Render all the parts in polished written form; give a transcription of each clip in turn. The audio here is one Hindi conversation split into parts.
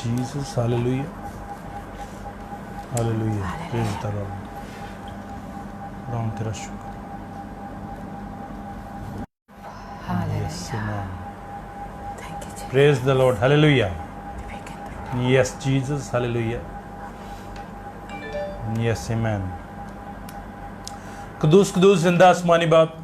Jesus, hallelujah, hallelujah, praise the Lord. खुदावंद तेरा शुक्र। Yes man, praise the Lord, hallelujah. Yes Jesus, hallelujah, yes amen. कदूस कदूस जिंदा आसमानी बाप,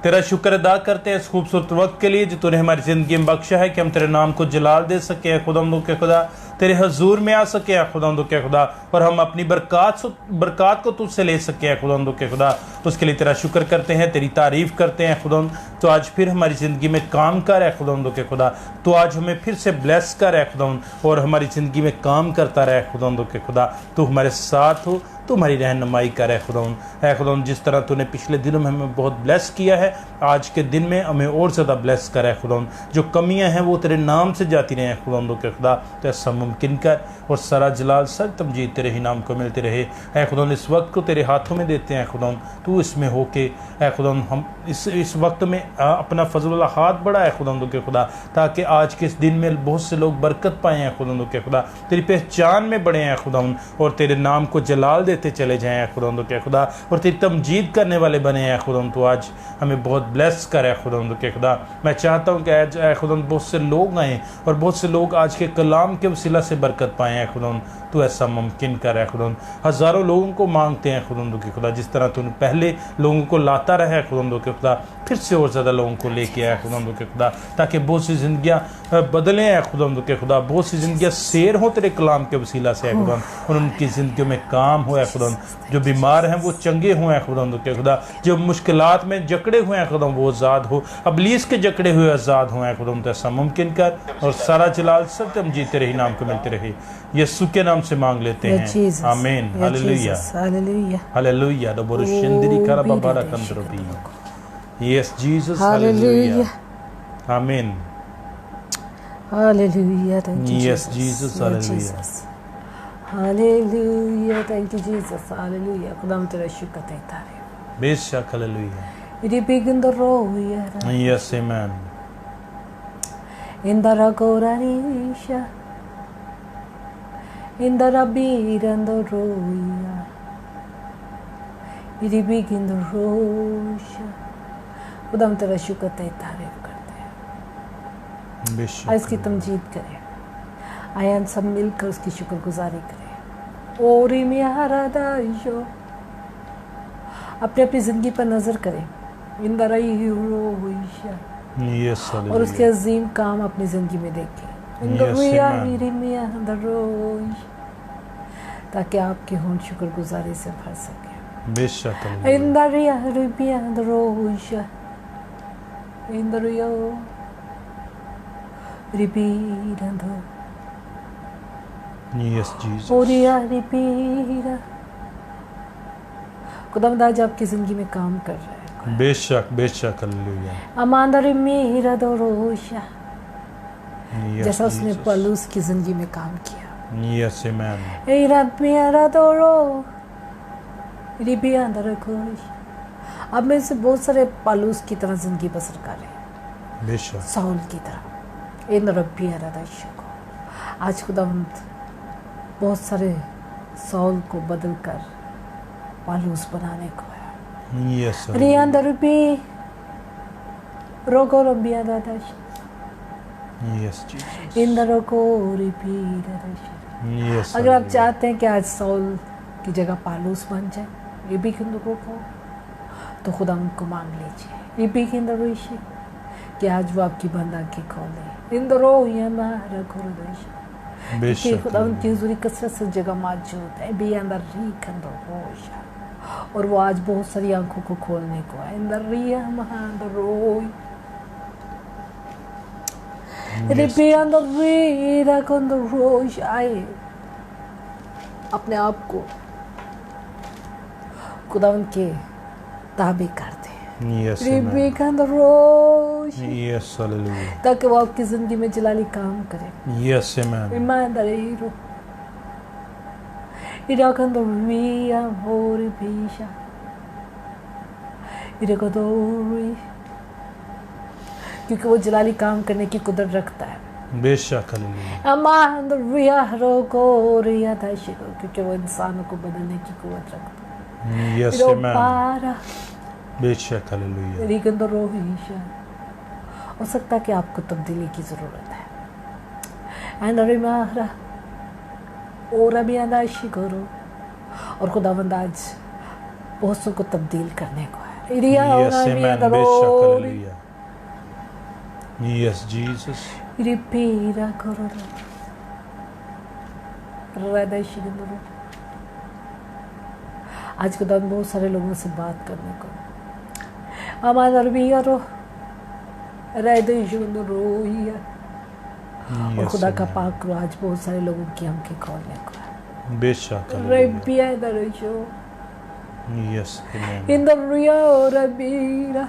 तेरा शुक्र अदा करते हैं इस खूबसूरत वक्त के लिए जो तूने हमारी ज़िंदगी में बख्शा है कि हम तेरे नाम को जलाल दे सके हैं खुदावंद के खुदा, तेरे हजूर में आ सके हैं खुदावंद के खुदा, और हम अपनी बरक़ात को तुझसे ले सके हैं खुदावंद के खुदा। उसके लिए तेरा शुक्र करते हैं, तेरी तारीफ़ करते हैं खुदावंद। तो आज फिर हमारी ज़िंदगी में काम कर है खुदावंद के खुदा, तो आज हमें फिर से ब्लेस कर है खुदावंद, और हमारी ज़िंदगी में काम करता रहे खुदावंद के खुदा। तू हमारे साथ हो, तो हमारी रहनुमाई कर है खुदावंद। है खुदावंद, जिस तरह तूने पिछले दिनों में हमें बहुत ब्लेस किया है, आज के दिन में हमें और ज़्यादा ब्लेस कर है खुदावंद। जो कमियां हैं वो तेरे नाम से जाती रहे हैं खुदावंद के खुदा, तो ऐसा मुमकिन कर, और सारा जलाल सर तमजीद तेरे ही नाम को मिलते रहे। है खुदावंद, इस वक्त को तेरे हाथों में देते हैं खुदावंद, तू इसमें हो के है खुदावंद हम इस वक्त में अपना फजल वाला हाथ बढ़ा है खुदावंद के खुदा, ताकि आज के इस दिन में बहुत से लोग बरकत पाए हैं खुदावंद के खुदा, तेरी पहचान में बढ़े हैं खुदावंद, और तेरे नाम को जलाल देते चले जाएं खुदावंद के खुदा, और तेरी तमजीद करने वाले बने हैं खुदावंद। तो आज हमें बहुत ब्लेस कर है खुदावंद के खुदा। मैं चाहता हूँ कि आज खुदावंद बहुत से लोग आएँ, और बहुत से लोग आज के कलाम के वसीला से बरकत पाए हैं खुदावंद, तो ऐसा मुमकिन कर है खुदावंद। हज़ारों लोगों को मांगते हैं खुदावंद के खुदा, जिस तरह तूने पहले लोगों को लाता रहा है खुदावंद के खुदा, फिर से और ज़्यादा लोगों को लेके आया खुदावंद के खुदा, ताकि बहुत सी ज़िंदगियाँ बदलें हैं खुदावंद के खुदा, बहुत सी ज़िंदगियाँ शेर हों तेरे कलाम के वसीला से है खुदावंद, और उनकी ज़िंदगियों में काम हो है खुदावंद। जो बीमार हैं वो चंगे हुए हैं खुदावंद के खुदा, जो मुश्किलात में जकड़े हुए हैं खुदावंद वो आज़ाद हो, अबलीस के जकड़े हुए आज़ाद हुए हैं खुदावंद। ऐसा मुमकिन कर, और सारा जलाल सब तमजीद तेरे ही नाम को मिलते रहे। यीशु के नाम से मांग लेते हैं, आमीन, हालेलुया, हालेलुया। डबोरुशिंदरी कराबाबारा कंद्रोबी, यस जीसस, हालेलुया, आमीन, hallelujah, thank you yes Jesus, hallelujah, hallelujah, thank you Jesus, hallelujah. खुदा तेरा शुक्र है, बेशक, हालेलुया, यस आमीन, इंदरा कोरानीशा इंदरा बीरंदो रोया इरी बिगिंदो रोशा। खुदा तेरा शुक्र है, तारीफ करते हैं, बेशक, इसकी तमजीद करें, आयन सब मिलकर उसकी शुक्रगुजारी करें। ओरी मियारा दाइशो, अपने अपनी ज़िंदगी पर नज़र करें, इंदरा ही रोशा, यस, और उसके अजीम काम अपनी ज़िंदगी में देखें, ताकि आपके हों शुक्रगुजारी से भर सके। बेशक, यस जीसस, खुदावंद आज आपकी ज़िंदगी में काम कर रहा है, बेशक, बेशक, हालेलुया, अमांदर मेरा दोरोशा, जैसा उसने जीसस, पौलुस की जिंदगी में काम किया। यस आमीन, अब में से बहुत सारे पौलुस की तरह जिंदगी बसर कर रहे हैं, बेशक, साउल की तरह। इन रब्बिया को आज खुदावंद बहुत सारे साउल को बदल कर पौलुस बनाने को है। यस, रियांदर भी रोको रब्बिया दादाश यस जीसस, इंदर को रिपीट। यस, अगर आप चाहते हैं कि आज साउल की जगह पालूस बन जाए, ये भी हिंदुओं को, तो खुदा उनको मांग लीजिए। ये भी हिंदू कि आज वो आपकी बंद आंखें खोले। इंदरो ये मारा खुरदेश, बेशक, खुदा उनकी हुजूरी कसरत से जगह मौजूद है। भी अंदर री खंदो होश, और वो आज बहुत सारी आंखों को खोलने को है। इंदर रिया महान रोई आए, अपने आप को खुदावन के ताबे करते हैं। यस, यस, हालेलुया, ताकि वो आपकी जिंदगी में जलाली काम करे। यस आमीन, ईमानदारी रो इराकंदो रिया होरी भीषा इराकंदो, क्योंकि वो जलाली काम करने की कुदरत रखता है। बेशक हालेलुया। अमान रिया रोको रिया दाशिको, क्योंकि वो इंसानों को बदलने की कुव्वत रखता है। यस रो आमेन। पारा बेशक हालेलुया। रिगंदो रोहिशा। हो सकता है कि आपको तब्दीली की ज़रूरत है। एंड रिमारा और अभी अंदाशी करो, और खुदावंद आज बहुत सौ को तब्दील करने को है। रिया यस और अभी आमेन। बेशक हालेलुया। Yes Jesus. रिपीरा करो हृदय गंदरो। आज खुदावंद बहुत सारे लोगों से बात करने को, हमारा अरबी करो हृदय गंदरो ही है। और खुदा का पाक रो आज बहुत सारे लोगों की आंखें खोलने को है। बेशक रेबिया दरजो यस आमेन। इन द रिया और रबीरा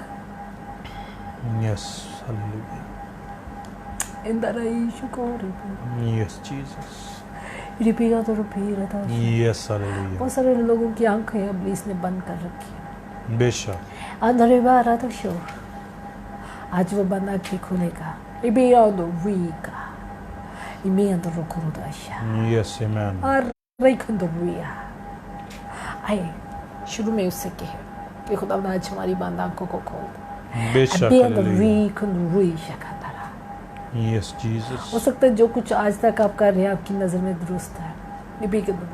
यस हालेलुया। इन द रईश को यस जीसस। रिपिया तो रुपीरा था। Yes hallelujah. बहुत सारे लोगों की आंखें इब्लीस ने बंद कर रखी है। बेशक। अंदर बारा तो शो आज वो बंद आंखें खुलेगा। रिपिया तो वीका इमी अंदर रुकुरुदाशा यस आमेन। और रिकंदरिया आए शुरू में उससे कहे कि खुदा ने आज हमारी बंद आंखों को खोल दे। बेशक अभी अंदर हालेलुया। रिकंदरिया का यस जीसस। हो सकता है जो कुछ आज तक आप कर रहे हैं आपकी नज़र में दुरुस्त है। लिपि के अंदर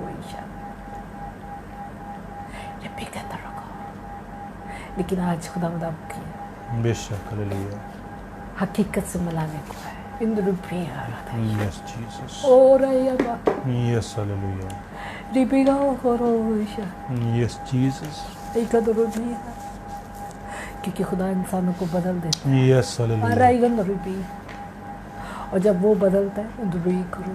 लिपि के अंदर रखो, लेकिन आज खुदा आपकी बेशक हालेलुया। हकीकत से मिलाने को है। Indra yes Jesus. और यस हालेलुया। लिपि का करो यस जीसस। एक अदर भी क्योंकि खुदा इंसानों को बदल देता है। Yes hallelujah. और जब वो बदलता है दुरुई करो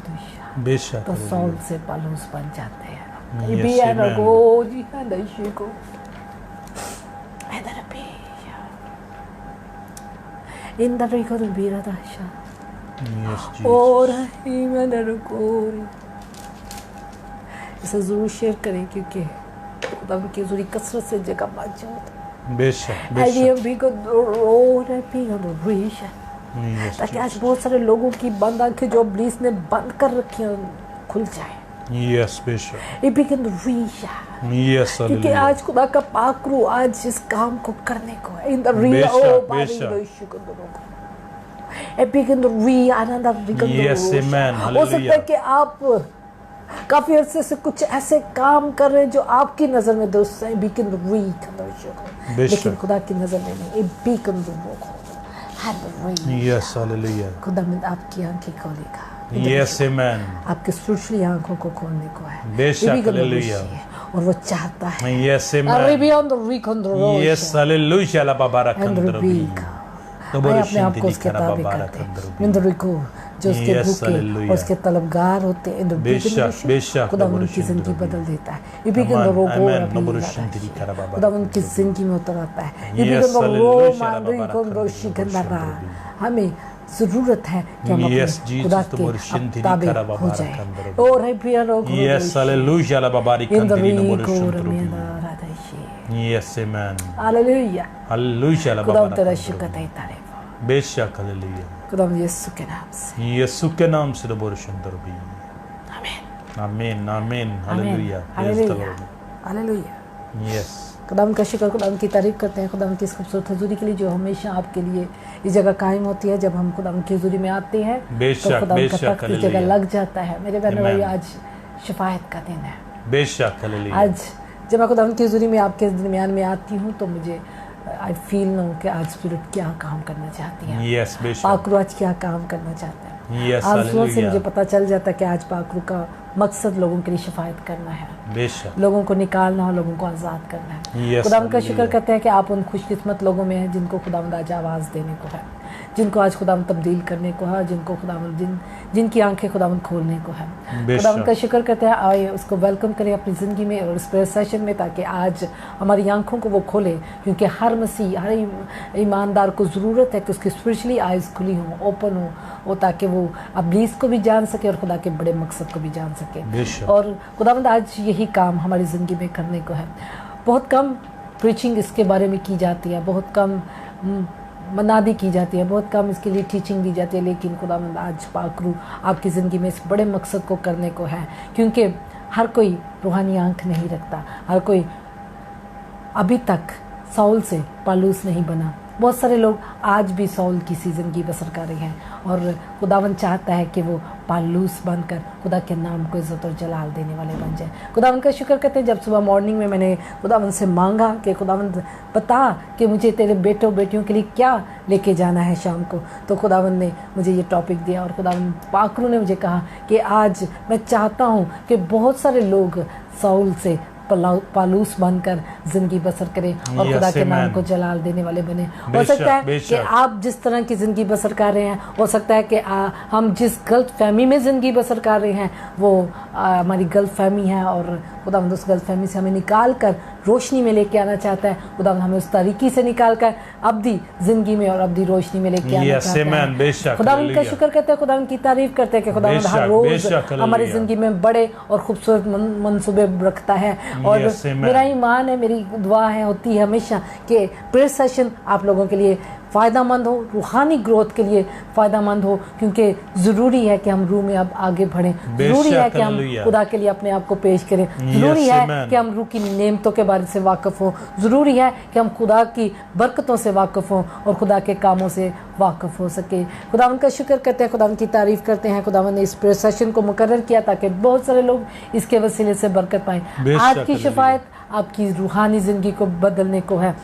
बेशक तो हालेलुया। सौल से पालूस बन जाते हैं। Yes, भी है ना amen. गो जी है दशी को इधर भी इन दरी को भी रहा था यस जीसस। और ही मैं डर को इसे जरूर शेयर करें क्योंकि खुदा की जरूरी कसरत से जगह मौजूद बेशक आइडिया बेशक। भी को और है भी को रीश है यस ताकि आज बहुत सारे लोगों की बंद आंखें जो इब्लीस ने बंद कर रखी हैं खुल जाए। यस बेशक। ये भी के रीश है यस क्योंकि हालेलुया। आज खुदा का पाक रूह आज इस काम को करने को है। इन द रियल बेशक, ओ बेशक। आनंद Yes, amen. हो सकता है Hallelujah. कि आप काफी अरसे से कुछ ऐसे काम कर रहे हैं जो आपकी नजर में दोस्त है लेकिन बेशक। खुदा की नजर में नहीं। Yes hallelujah. खुदा में आपकी आंखें खोलेगा। Yes amen. आपकी स्पिरिचुअली आंखों को खोलने को है। बेशक, ये भी गंदा हालेलुया। विषय है और वो चाहता है यस अरे amen. beyond the reconstruction yes hallelujah ला बाबा and the रखंदरबी। weak आए अपने आप को उसके ताबे करते हैं। इंद्र को जो उसके Yes, भूखे hallelujah. और उसके तलबगार होते हैं। इंद्र बेशक, बेशक, खुदा नबुरुष उनकी जिंदगी इंद्र बदल देता है। ये भी Amen, के रोग को amen, अभी नबुरुष लाता है। इंद्री करा बाबा खुदा उनकी रखंदरबी। जिंदगी में उतर आता है। ये भी Yes, के रो hallelujah, मांडरी बाबा को रखंदरबी, रोशी करना रहा। नबुरुष हमें जरूरत है कि हम Yes, अपने Jesus, खुदा नबुरुष के इंद्री ताबे करा बाबा हो जाए। रखंदरबी। और है प्रिय रोग यस हालेलुया ला बाबा रखंदरी इंद्र नबुरुष को इंद्री। रमिया राधा शे यस आमेन। हालेलुया। हालेलुया ला खुदा बाबा तेरा रखंदरबी। शुक्र है तारीफ। बेशक हालेलुया। खुदा यीशु के नाम से यीशु के नाम से नबुरुष इंद्री। आमीन आमीन आमीन हालेलुया। Hallelujah hallelujah. यस खुदाम का शुक्र, खुदाम की तारीफ करते हैं खुदाम की इस खूबसूरत हजूरी के लिए जो हमेशा आपके लिए इस जगह कायम होती है। जब हम खुदाम की हजूरी में आते हैं बेशक, तो खुदाम का बेशक, तख्त इस जगह हालेलुया। लग जाता है। मेरे बहनों भाई Amen. आज शिफायत का दिन है। बेशक हालेलुया। आज जब मैं खुदाम की हजूरी में आपके दरमियान में आती हूँ तो मुझे आई फील नो कि आज स्पिरिट क्या काम करना चाहती है। यस बेशक। पाकरू आज क्या काम करना चाहता है। यस आंसुओं से मुझे हालेलुया। पता चल जाता है कि आज पाकरू का मकसद लोगों के लिए शिफायत करना है, बेशक। लोगों को निकालना और लोगों को आज़ाद करना है। Yes, खुदावंद का शुक्र hallelujah. करते हैं कि आप उन खुशकिस्मत लोगों में हैं जिनको खुदावंद आज आवाज़ देने को है, जिनको आज खुदावंद तब्दील करने को है, जिनको खुदावंद जिनकी आंखें खुदावंद खोलने को है। बेशक। खुदावंद का शुक्र करते हैं, आए उसको वेलकम करें अपनी ज़िंदगी में और इस प्रेयर सेशन में ताकि आज हमारी आंखों को वो खोले, क्योंकि हर मसीह हर ईमानदार को ज़रूरत है कि उसकी स्पिरिचुअली आइज़ खुली हों, ओपन हो, वो ताकि वो अब्लीस को भी जान सके और खुदा के बड़े मकसद को भी जान सके। बेशक। और खुदावंद आज यही काम हमारी ज़िंदगी में करने को है। बहुत कम प्रीचिंग इसके बारे में की जाती है, बहुत कम मनादी की जाती है, बहुत कम इसके लिए टीचिंग दी जाती है, लेकिन खुदावंद आज पाक रूह आपकी ज़िंदगी में इस बड़े मकसद को करने को है, क्योंकि हर कोई रूहानी आंख नहीं रखता, हर कोई अभी तक साउल से पालूस नहीं बना। बहुत सारे लोग आज भी साउल की सी ज़िंदगी बसर कर रहे हैं और खुदावन चाहता है कि वो पालूस बनकर खुदा के नाम को इज़्ज़त और जलाल देने वाले बन जाए। खुदावन का शुक्र करते हैं, जब सुबह मॉर्निंग में मैंने खुदावन से मांगा कि खुदावन बता कि मुझे तेरे बेटों बेटियों के लिए क्या लेके जाना है शाम को, तो खुदावन ने मुझे ये टॉपिक दिया और खुदावन पाक रूह ने मुझे कहा कि आज मैं चाहता हूँ कि बहुत सारे लोग साउल से पालूस बनकर जिंदगी बसर करें और खुदा के नाम को जलाल देने वाले बने। हो सकता है कि आप जिस तरह की ज़िंदगी बसर कर रहे हैं, हो सकता है कि हम जिस गलत फहमी में ज़िंदगी बसर कर रहे हैं वो हमारी गलत फहमी है और खुदावंद उस गलत फहमी से हमें निकाल कर रोशनी में लेके आना चाहता है। खुदावंद हमें उस तरीकी से निकाल कर अब्दी ज़िंदगी में और अब्दी रोशनी में लेके आना चाहता है। खुदावंद का शुक्र करते हैं, खुदावंद की तारीफ करते हैं कि खुदावंद हर रोज़ हमारी ज़िंदगी में बड़े और खूबसूरत मंसूबे रखता है। और मेरा ईमान है, मेरी दुआ है होती है हमेशा कि प्रेयर सेशन आप लोगों के लिए फ़ायदामंद हो, रूहानी ग्रोथ के लिए फ़ायदामंद हो, क्योंकि ज़रूरी है कि हम रूह में अब आगे बढ़ें, ज़रूरी है कि हम खुदा के लिए अपने आप को पेश करें, ज़रूरी है कि हम रूह की नेमतों के बारे से वाकिफ़ हों, ज़रूरी है कि हम खुदा की बरकतों से वाकिफ़ हों और खुदा के कामों से वाकिफ़ हो सके। खुदावन का शुक्र करते हैं, खुदावन की तारीफ़ करते हैं। खुदावन ने इस प्रेयर सेशन को मुकर्रर किया ताकि बहुत सारे लोग इसके वसीले से बरकत पाएँ। आज की शिफायत आपकी रूहानी ज़िंदगी को बदलने को है,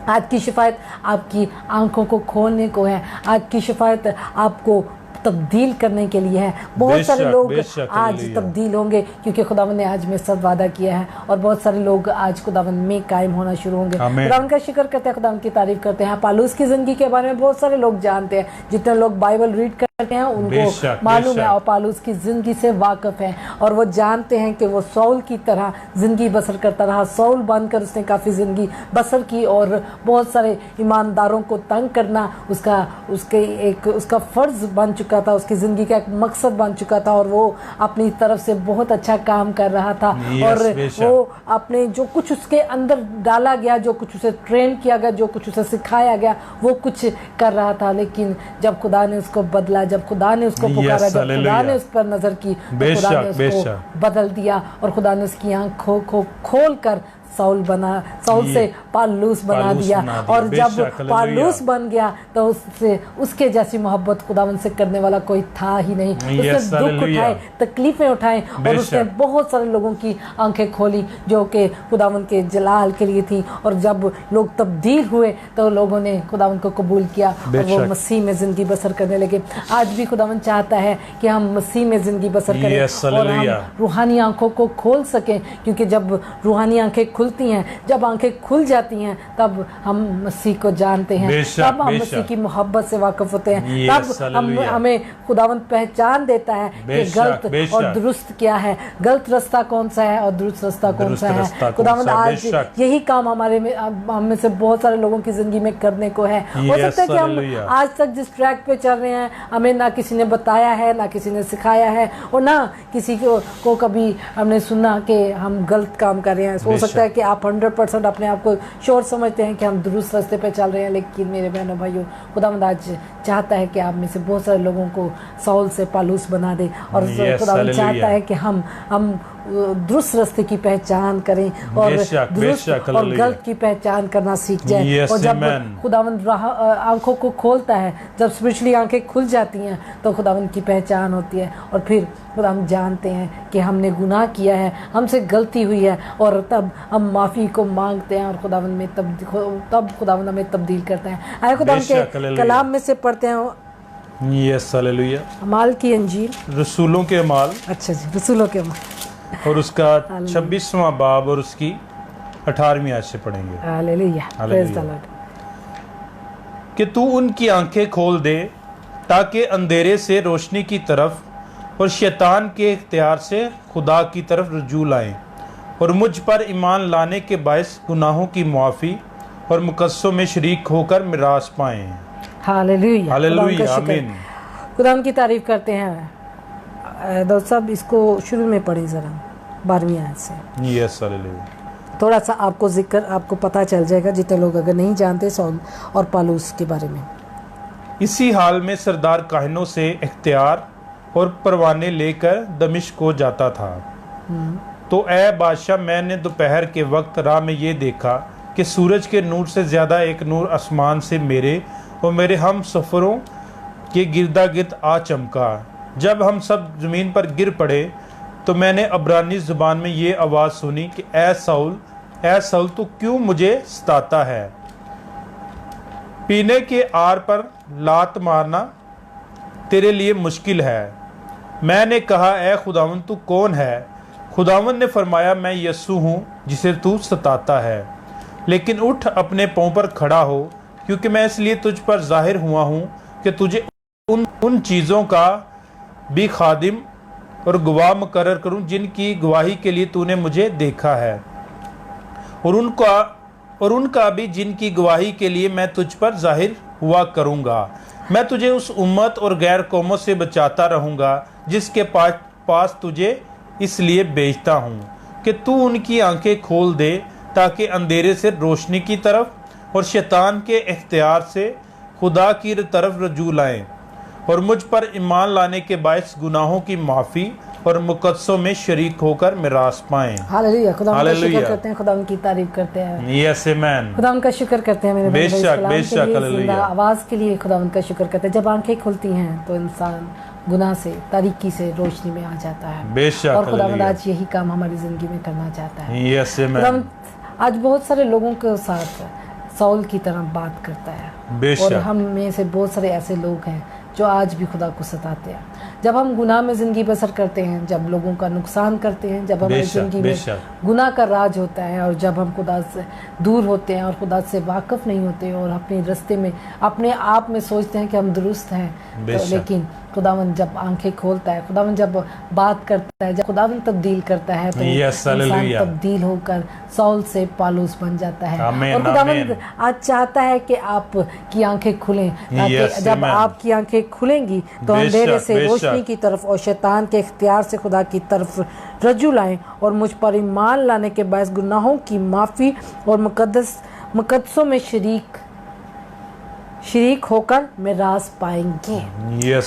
आज की शिफायत आपकी आंखों को खोलने को है, आज की शिफायत आपको तब्दील करने के लिए है। बहुत सारे लोग आज तब्दील होंगे क्योंकि खुदावन ने आज में सब वादा किया है और बहुत सारे लोग आज खुदावन में कायम होना शुरू होंगे। खुदावन का शुक्र करते हैं, खुदावन की तारीफ करते हैं। पालूस की जिंदगी के बारे में बहुत सारे लोग जानते हैं, जितने लोग बाइबल रीड करते हैं उनको मालूम है और पालूस की जिंदगी से वाकिफ है और वो जानते हैं कि वो साउल की तरह जिंदगी बसर करता रहा। साउल बनकर उसने काफ़ी जिंदगी बसर की और बहुत सारे ईमानदारों को तंग करना उसका फ़र्ज बन चुका था, उसकी ज़िंदगी का एक मकसद बन चुका था और वो अपनी तरफ से बहुत अच्छा काम कर रहा था। और वो अपने जो कुछ उसके अंदर डाला गया, जो कुछ उसे ट्रेन किया गया, जो कुछ उसे सिखाया गया, वो कुछ कर रहा था। लेकिन जब खुदा ने उसको बदला, जब खुदा ने उसको पुकारा, जब खुदा ने उस पर नज़र की, तो खुदा ने उसको बदल दिया और खुदा ने उसकी आँख खोल कर साउल से पालूस बना दिया। और जब पालूस बन गया तो उसके जैसी मोहब्बत खुदावन से करने वाला कोई था ही नहीं। उसने दुख उठाए, तकलीफें उठाए और उसने बहुत सारे लोगों की आंखें खोली जो कि खुदावन के जलाल के लिए थी। और जब लोग तब्दील हुए तो लोगों ने खुदावन को कबूल किया और वो मसीह में ज़िंदगी बसर करने लगे। आज भी खुदावन चाहता है कि हम मसीह में ज़िंदगी बसर करें और हम रूहानी आंखों को खोल सकें, क्योंकि जब रूहानी आंखें खुलती हैं, जब आंखें खुल जाती हैं, तब हम मसीह को जानते हैं, तब हम मसीह की मोहब्बत से वाकिफ होते हैं, तब हमें खुदावंद पहचान देता है कि गलत और दुरुस्त क्या है, गलत रास्ता कौन सा है और दुरुस्त रास्ता कौन सा है। खुदावंद आज यही काम हम में से बहुत सारे लोगों की जिंदगी में करने को है। हो सकता है कि हम आज तक जिस ट्रैक पे चल रहे हैं हमें ना किसी ने बताया है, ना किसी ने सिखाया है और ना किसी को कभी हमने सुना कि हम गलत काम कर रहे हैं। हो सकता है कि आप 100% अपने आप को श्योर समझते हैं कि हम दुरुस्त रास्ते पे चल रहे हैं, लेकिन मेरे बहनों भाइयों, खुदावंद आज चाहता है कि आप में से बहुत सारे लोगों को साउल से पालूस बना दे और खुदावंद चाहता है कि हम दुरुस्त रास्ते की पहचान करें और दुरुस्त और गलत की पहचान करना सीख जाए। और जब खुदावंद आंखों को खोलता है, जब स्पिरिचुअली आंखें खुल जाती हैं, तो खुदावंद की पहचान होती है और फिर खुदा हम जानते हैं कि हमने गुनाह किया है, हमसे गलती हुई है और तब हम माफ़ी को मांगते हैं और खुदावंद में तब खुदावंद हमें तब्दील करता है। आए खुदावंद के कलाम में से पढ़ते हैं। Yes hallelujah. अमाल की अंजील, रसूलों के अमाल, अच्छा जी, रसूलों के अमाल और उसका 26वां बाब और उसकी 18वीं आयत से पढ़ेंगे। Hallelujah, praise the Lord. कि तू उनकी आंखें खोल दे ताकि अंधेरे से रोशनी की तरफ और शैतान के इख्तियार से खुदा की तरफ रुजू लाएं और मुझ पर ईमान लाने के बायस गुनाहों की मुआफ़ी और मुकस्सों में शरीक होकर मिरास पाएं। हालेलुया, हालेलुया, आमीन। खुदा की तारीफ करते हैं। दोस्त साहब इसको शुरू में पढ़ी ज़रा 12वीं आयत से। Yes hallelujah. थोड़ा सा आपको जिक्र आपको पता चल जाएगा, जितने लोग अगर नहीं जानते सौल और पालूस के बारे में। इसी हाल में सरदार काहिनों से इख्तियार और परवाने लेकर दमिश्क को जाता था। तो ए बादशाह, मैंने दोपहर के वक्त राह में ये देखा कि सूरज के नूर से ज़्यादा एक नूर आसमान से मेरे और मेरे हम सफ़रों के गिरदा गिर्द आ चमका। जब हम सब ज़मीन पर गिर पड़े तो मैंने अब्रानी ज़ुबान में ये आवाज़ सुनी कि ए साउल तू क्यों मुझे सताता है? पीने के आर पर लात मारना तेरे लिए मुश्किल है। मैंने कहा, ए खुदावंद तू कौन है? खुदावंद ने फरमाया, मैं यस्सु हूँ जिसे तू सताता है। लेकिन उठ, अपने पाँव पर खड़ा हो, क्योंकि मैं इसलिए तुझ पर जाहिर हुआ हूँ कि तुझे उन चीज़ों का भी खादिम और गवाह मुकर्रर करूँ जिनकी गवाही के लिए तूने मुझे देखा है, और उनका भी जिनकी गवाही के लिए मैं तुझ पर जाहिर हुआ करूँगा। मैं तुझे उस उम्मत और गैर कौमों से बचाता रहूँगा जिसके पास तुझे इसलिए भेजता हूँ कि तू उनकी आंखें खोल दे, ताकि अंधेरे से रोशनी की तरफ और शैतान के इख्तियार से खुदा की तरफ रजू लाएं, और मुझ पर ईमान लाने के बायस गुनाहों की माफ़ी और मुकद्दसों में शरीक होकर मिरास पाएं। हालेलुया, खुदा का शुक्र करते हैं, खुदा की तारीफ करते हैं। यस आमीन। खुदा का शुक्र करते हैं मेरे भाई, बेशक हालेलुया। आवाज़ के लिए खुदा का शुक्र करते हैं। जब आंखें खुलती हैं तो इंसान गुनाह से, तारीकी से रोशनी में आ जाता है। बेशक, और खुदा आज यही काम हमारी ज़िंदगी में करना चाहता है। यस आमीन। आज बहुत सारे लोगों के साथ साउल की तरह बात करता है, और हम में से बहुत सारे ऐसे लोग हैं जो आज भी खुदा को सताते हैं। जब हम गुनाह में ज़िंदगी बसर करते हैं, जब लोगों का नुकसान करते हैं, जब हमारी ज़िंदगी में गुनाह का राज होता है, और जब हम खुदा से दूर होते हैं और खुदा से वाकिफ़ नहीं होते और अपने रास्ते में अपने आप में सोचते हैं कि हम दुरुस्त हैं, तो लेकिन खुदावंद जब आंखें खोलता है, खुदावंद जब बात करता है, जब खुदावंद तब्दील करता है, तो इंसान तब्दील होकर साउल से पालूस बन जाता है। और खुदावंद आज चाहता है कि आपकी आंखें खुलें, ताकि जब आपकी आंखें खुलेंगी तो अंधेरे से रोशनी की तरफ और शैतान के इख्तियार से खुदा की तरफ रजू लाएं, और मुझ पर ईमान लाने के बायस गुनाहों की माफ़ी और मुकद्दसों में शरीक होकर मिरास पाएंगे।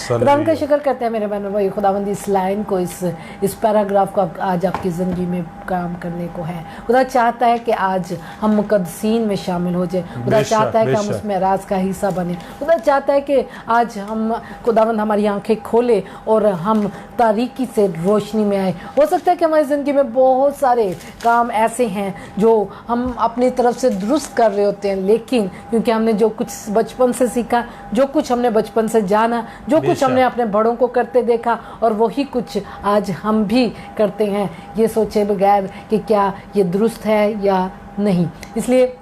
खुदा का शुक्र करते हैं मेरे बहनों भाई। खुदावंद इस लाइन को, इस पैराग्राफ को आज आपकी ज़िंदगी में काम करने को है। खुदा चाहता है कि आज हम मुकद्दसीन में शामिल हो जाए। खुदा चाहता है कि हम उस मिरास का हिस्सा बने। खुदा चाहता है कि आज खुदावंद हमारी आंखें खोले और हम तारीकी से रोशनी में आए। हो सकता है कि हमारी ज़िंदगी में बहुत सारे काम ऐसे हैं जो हम अपनी तरफ से दुरुस्त कर रहे होते हैं, लेकिन क्योंकि हमने जो कुछ बचपन से सीखा, जो कुछ हमने बचपन से जाना, जो कुछ हमने अपने बड़ों को करते देखा, और वही कुछ आज हम भी करते हैं, ये सोचे बगैर कि क्या ये दुरुस्त है या नहीं। इसलिए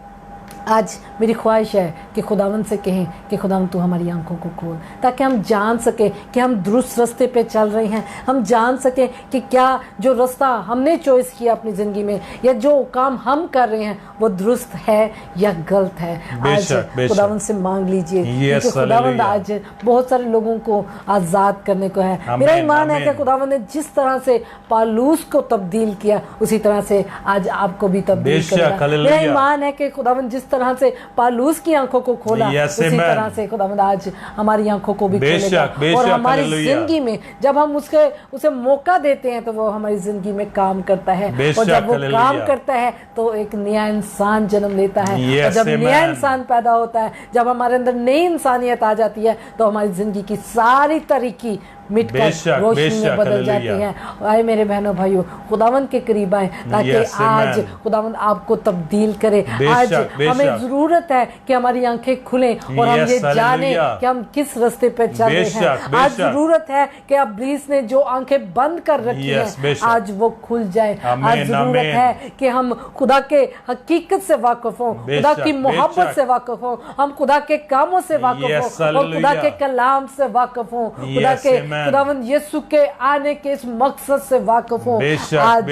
आज मेरी ख्वाहिश है कि खुदावंद से कहें कि खुदावंद तू हमारी आंखों को खोल, ताकि हम जान सकें कि हम दुरुस्त रास्ते पे चल रहे हैं। हम जान सकें कि क्या जो रास्ता हमने चॉइस किया अपनी ज़िंदगी में, या जो काम हम कर रहे हैं, वो दुरुस्त है या गलत है। आज खुदावंद से मांग लीजिए, क्योंकि खुदावंद आज बहुत सारे लोगों को आज़ाद करने को है। मेरा ईमान है कि खुदावंद ने जिस तरह से पालूस को तब्दील किया, उसी तरह से आज आपको भी तब्दील करेगा। मेरा ईमान है कि खुदावंद जिस तरह से पालूस की आंखों को खोला, उसी तरह से खुदावंद आज हमारी आंखों को भी खोलेगा, और हमारी जिंदगी में जब हम उसे मौका देते हैं तो वो हमारी जिंदगी में काम करता है, और जब वो काम करता है तो एक नया इंसान जन्म लेता है, और जब नया इंसान पैदा होता है, जब हमारे अंदर नई इंसानियत आ जाती है, तो हमारी जिंदगी की सारी तरीकी मिटकर रोशनी में बदल जाती हैं। आए मेरे बहनों भाइयों, खुदावंद के करीब आए, ताकि आज खुदावंद आपको तब्दील करे। आज हमें जरूरत है कि हमारी आंखें खुलें और हम ये जाने कि हम किस रास्ते पे चल रहे हैं। आज जरूरत है कि इब्लीस ने जो आंखें बंद कर रखी हैं, आज वो खुल जाए। आज जरूरत है कि हम खुदा के हकीकत से वाकिफ हों, खुदा की मोहब्बत से वाकिफ हों, हम खुदा के कामों से वाकिफ हों, और खुदा के कलाम से वाकिफ हों, खुदा के खुदावंद यीशु के आने के इस मकसद से वाकिफ हो। आज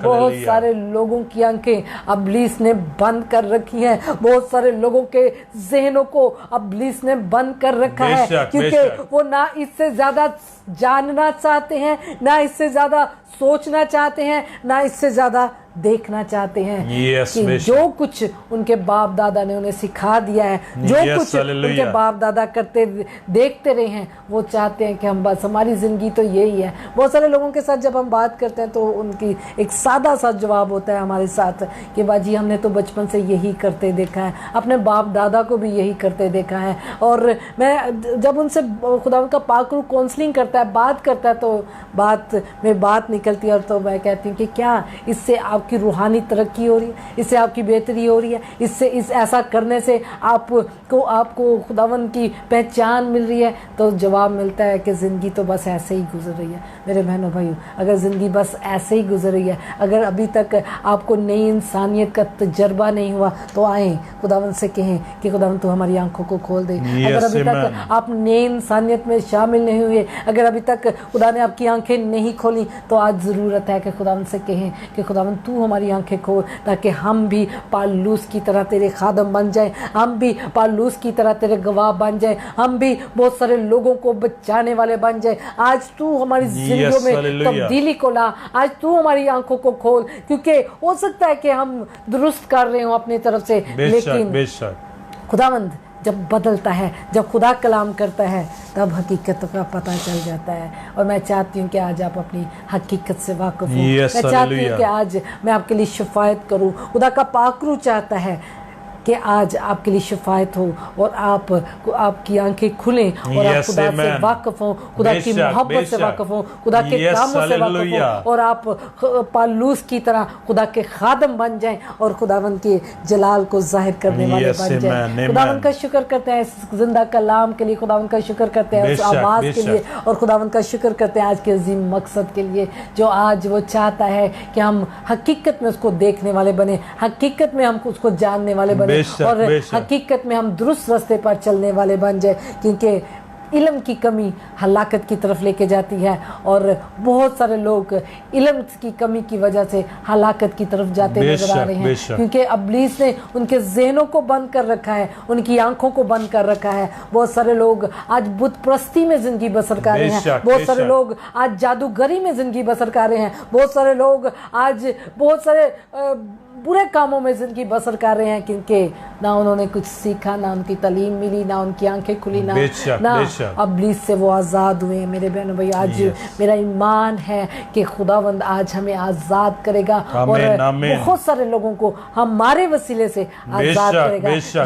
बहुत सारे लोगों की आंखें इब्लीस ने बंद कर रखी हैं, बहुत सारे लोगों के ज़हनों को इब्लीस ने बंद कर रखा है, क्योंकि वो ना इससे ज्यादा जानना चाहते हैं, ना इससे ज्यादा सोचना चाहते हैं, ना इससे ज्यादा देखना चाहते हैं Yes, कि बेशक। जो कुछ उनके बाप दादा ने उन्हें सिखा दिया है, जो Yes, कुछ hallelujah। उनके बाप दादा करते देखते रहे हैं, वो चाहते हैं कि हम बस हमारी ज़िंदगी तो यही है। बहुत सारे लोगों के साथ जब हम बात करते हैं तो उनकी एक सादा सा जवाब होता है हमारे साथ कि बाजी हमने तो बचपन से यही करते देखा है, अपने बाप दादा को भी यही करते देखा है। और मैं जब उनसे खुदा का पाक रूह काउंसलिंग करता है, बात करता है, तो बात निकलती है और तो मैं कहती हूँ कि क्या इससे आपकी रूहानी तरक्की हो रही है, इससे आपकी बेहतरी हो रही है, इससे ऐसा करने से आपको खुदावन की पहचान मिल रही है? तो जवाब मिलता है कि ज़िंदगी तो बस ऐसे ही गुजर रही है। मेरे बहनों भाइयों, अगर ज़िंदगी बस ऐसे ही गुजर रही है, अगर अभी तक आपको नई इंसानियत का तजर्बा नहीं हुआ, तो आए खुदावन से कहें कि खुदावन तू हमारी आंखों को खोल दे। अगर अभी तक आप नई इंसानियत में शामिल नहीं हुए, अगर अभी तक खुदा ने आपकी आंखें नहीं खोली, तो आज ज़रूरत है कि खुदावन से कहें कि खुदावन तू हमारी आंखें खोल, ताकि हम भी पालूस की तरह तेरे खादम बन जाएं, हम भी पालूस की तरह तेरे गवाह बन जाएं, हम भी बहुत सारे लोगों को बचाने वाले बन जाएं। आज तू हमारी जिंदगियों में तब्दीली को ला, आज तू हमारी आंखों को खोल, क्योंकि हो सकता है कि हम दुरुस्त कर रहे हो अपनी तरफ से, लेकिन खुदावंद जब बदलता है, जब खुदा कलाम करता है, तब हकीकत का पता चल जाता है। और मैं चाहती हूँ कि आज आप अपनी हकीकत से वाकिफ हो। मैं चाहती हूँ कि आज मैं आपके लिए शफायत करूँ। खुदा का पाक रूह चाहता है कि आज आपके लिए शफायत हो और आपकी आंखें खुलें और आप खुदा से वाकिफ हो, खुदा की मोहब्बत से वाकिफ हो, खुदा के कामों से वाकिफ हो, और आप पालूस की तरह खुदा के खादम बन जाएं और खुदावंद के जलाल को जाहिर करने वाले बन जाएं। खुदावंद का शुक्र करते हैं इस जिंदा कलाम के लिए, खुदावंद का शुक्र करते हैं उस आवाज़ के लिए, और खुदावंद का शुक्र करते हैं आज के अजीम मकसद के लिए, जो आज वो चाहता है कि हम हकीकत में उसको देखने वाले बने, हकीकत में हम उसको जानने वाले बने, और हकीकत में हम दुरुस्त रास्ते पर चलने वाले बन जाए। क्योंकि इल्म की कमी हलाकत की तरफ लेके जाती है, और बहुत सारे लोग इल्म की कमी की वजह से हलाकत की तरफ जाते नजर आ रहे हैं, क्योंकि इब्लीस ने उनके ज़हनों को बंद कर रखा है, उनकी आंखों को बंद कर रखा है। बहुत सारे लोग आज बुत परस्ती में ज़िंदगी बसर कर रहे हैं, बहुत सारे लोग आज जादूगरी में ज़िंदगी बसर कर रहे हैं, बहुत सारे लोग आज बहुत सारे बुरे कामों में ज़िंदगी बसर कर रहे हैं, क्योंकि ना उन्होंने कुछ सीखा, ना उनकी तालीम मिली, ना उनकी आंखें खुली, ना इब्लीस से वो आज़ाद हुए। मेरे बहनों भाई, आज मेरा ईमान है कि खुदावंद आज हमें आज़ाद करेगा, और बहुत सारे लोगों को हमारे वसीले से आज़ाद करेगा।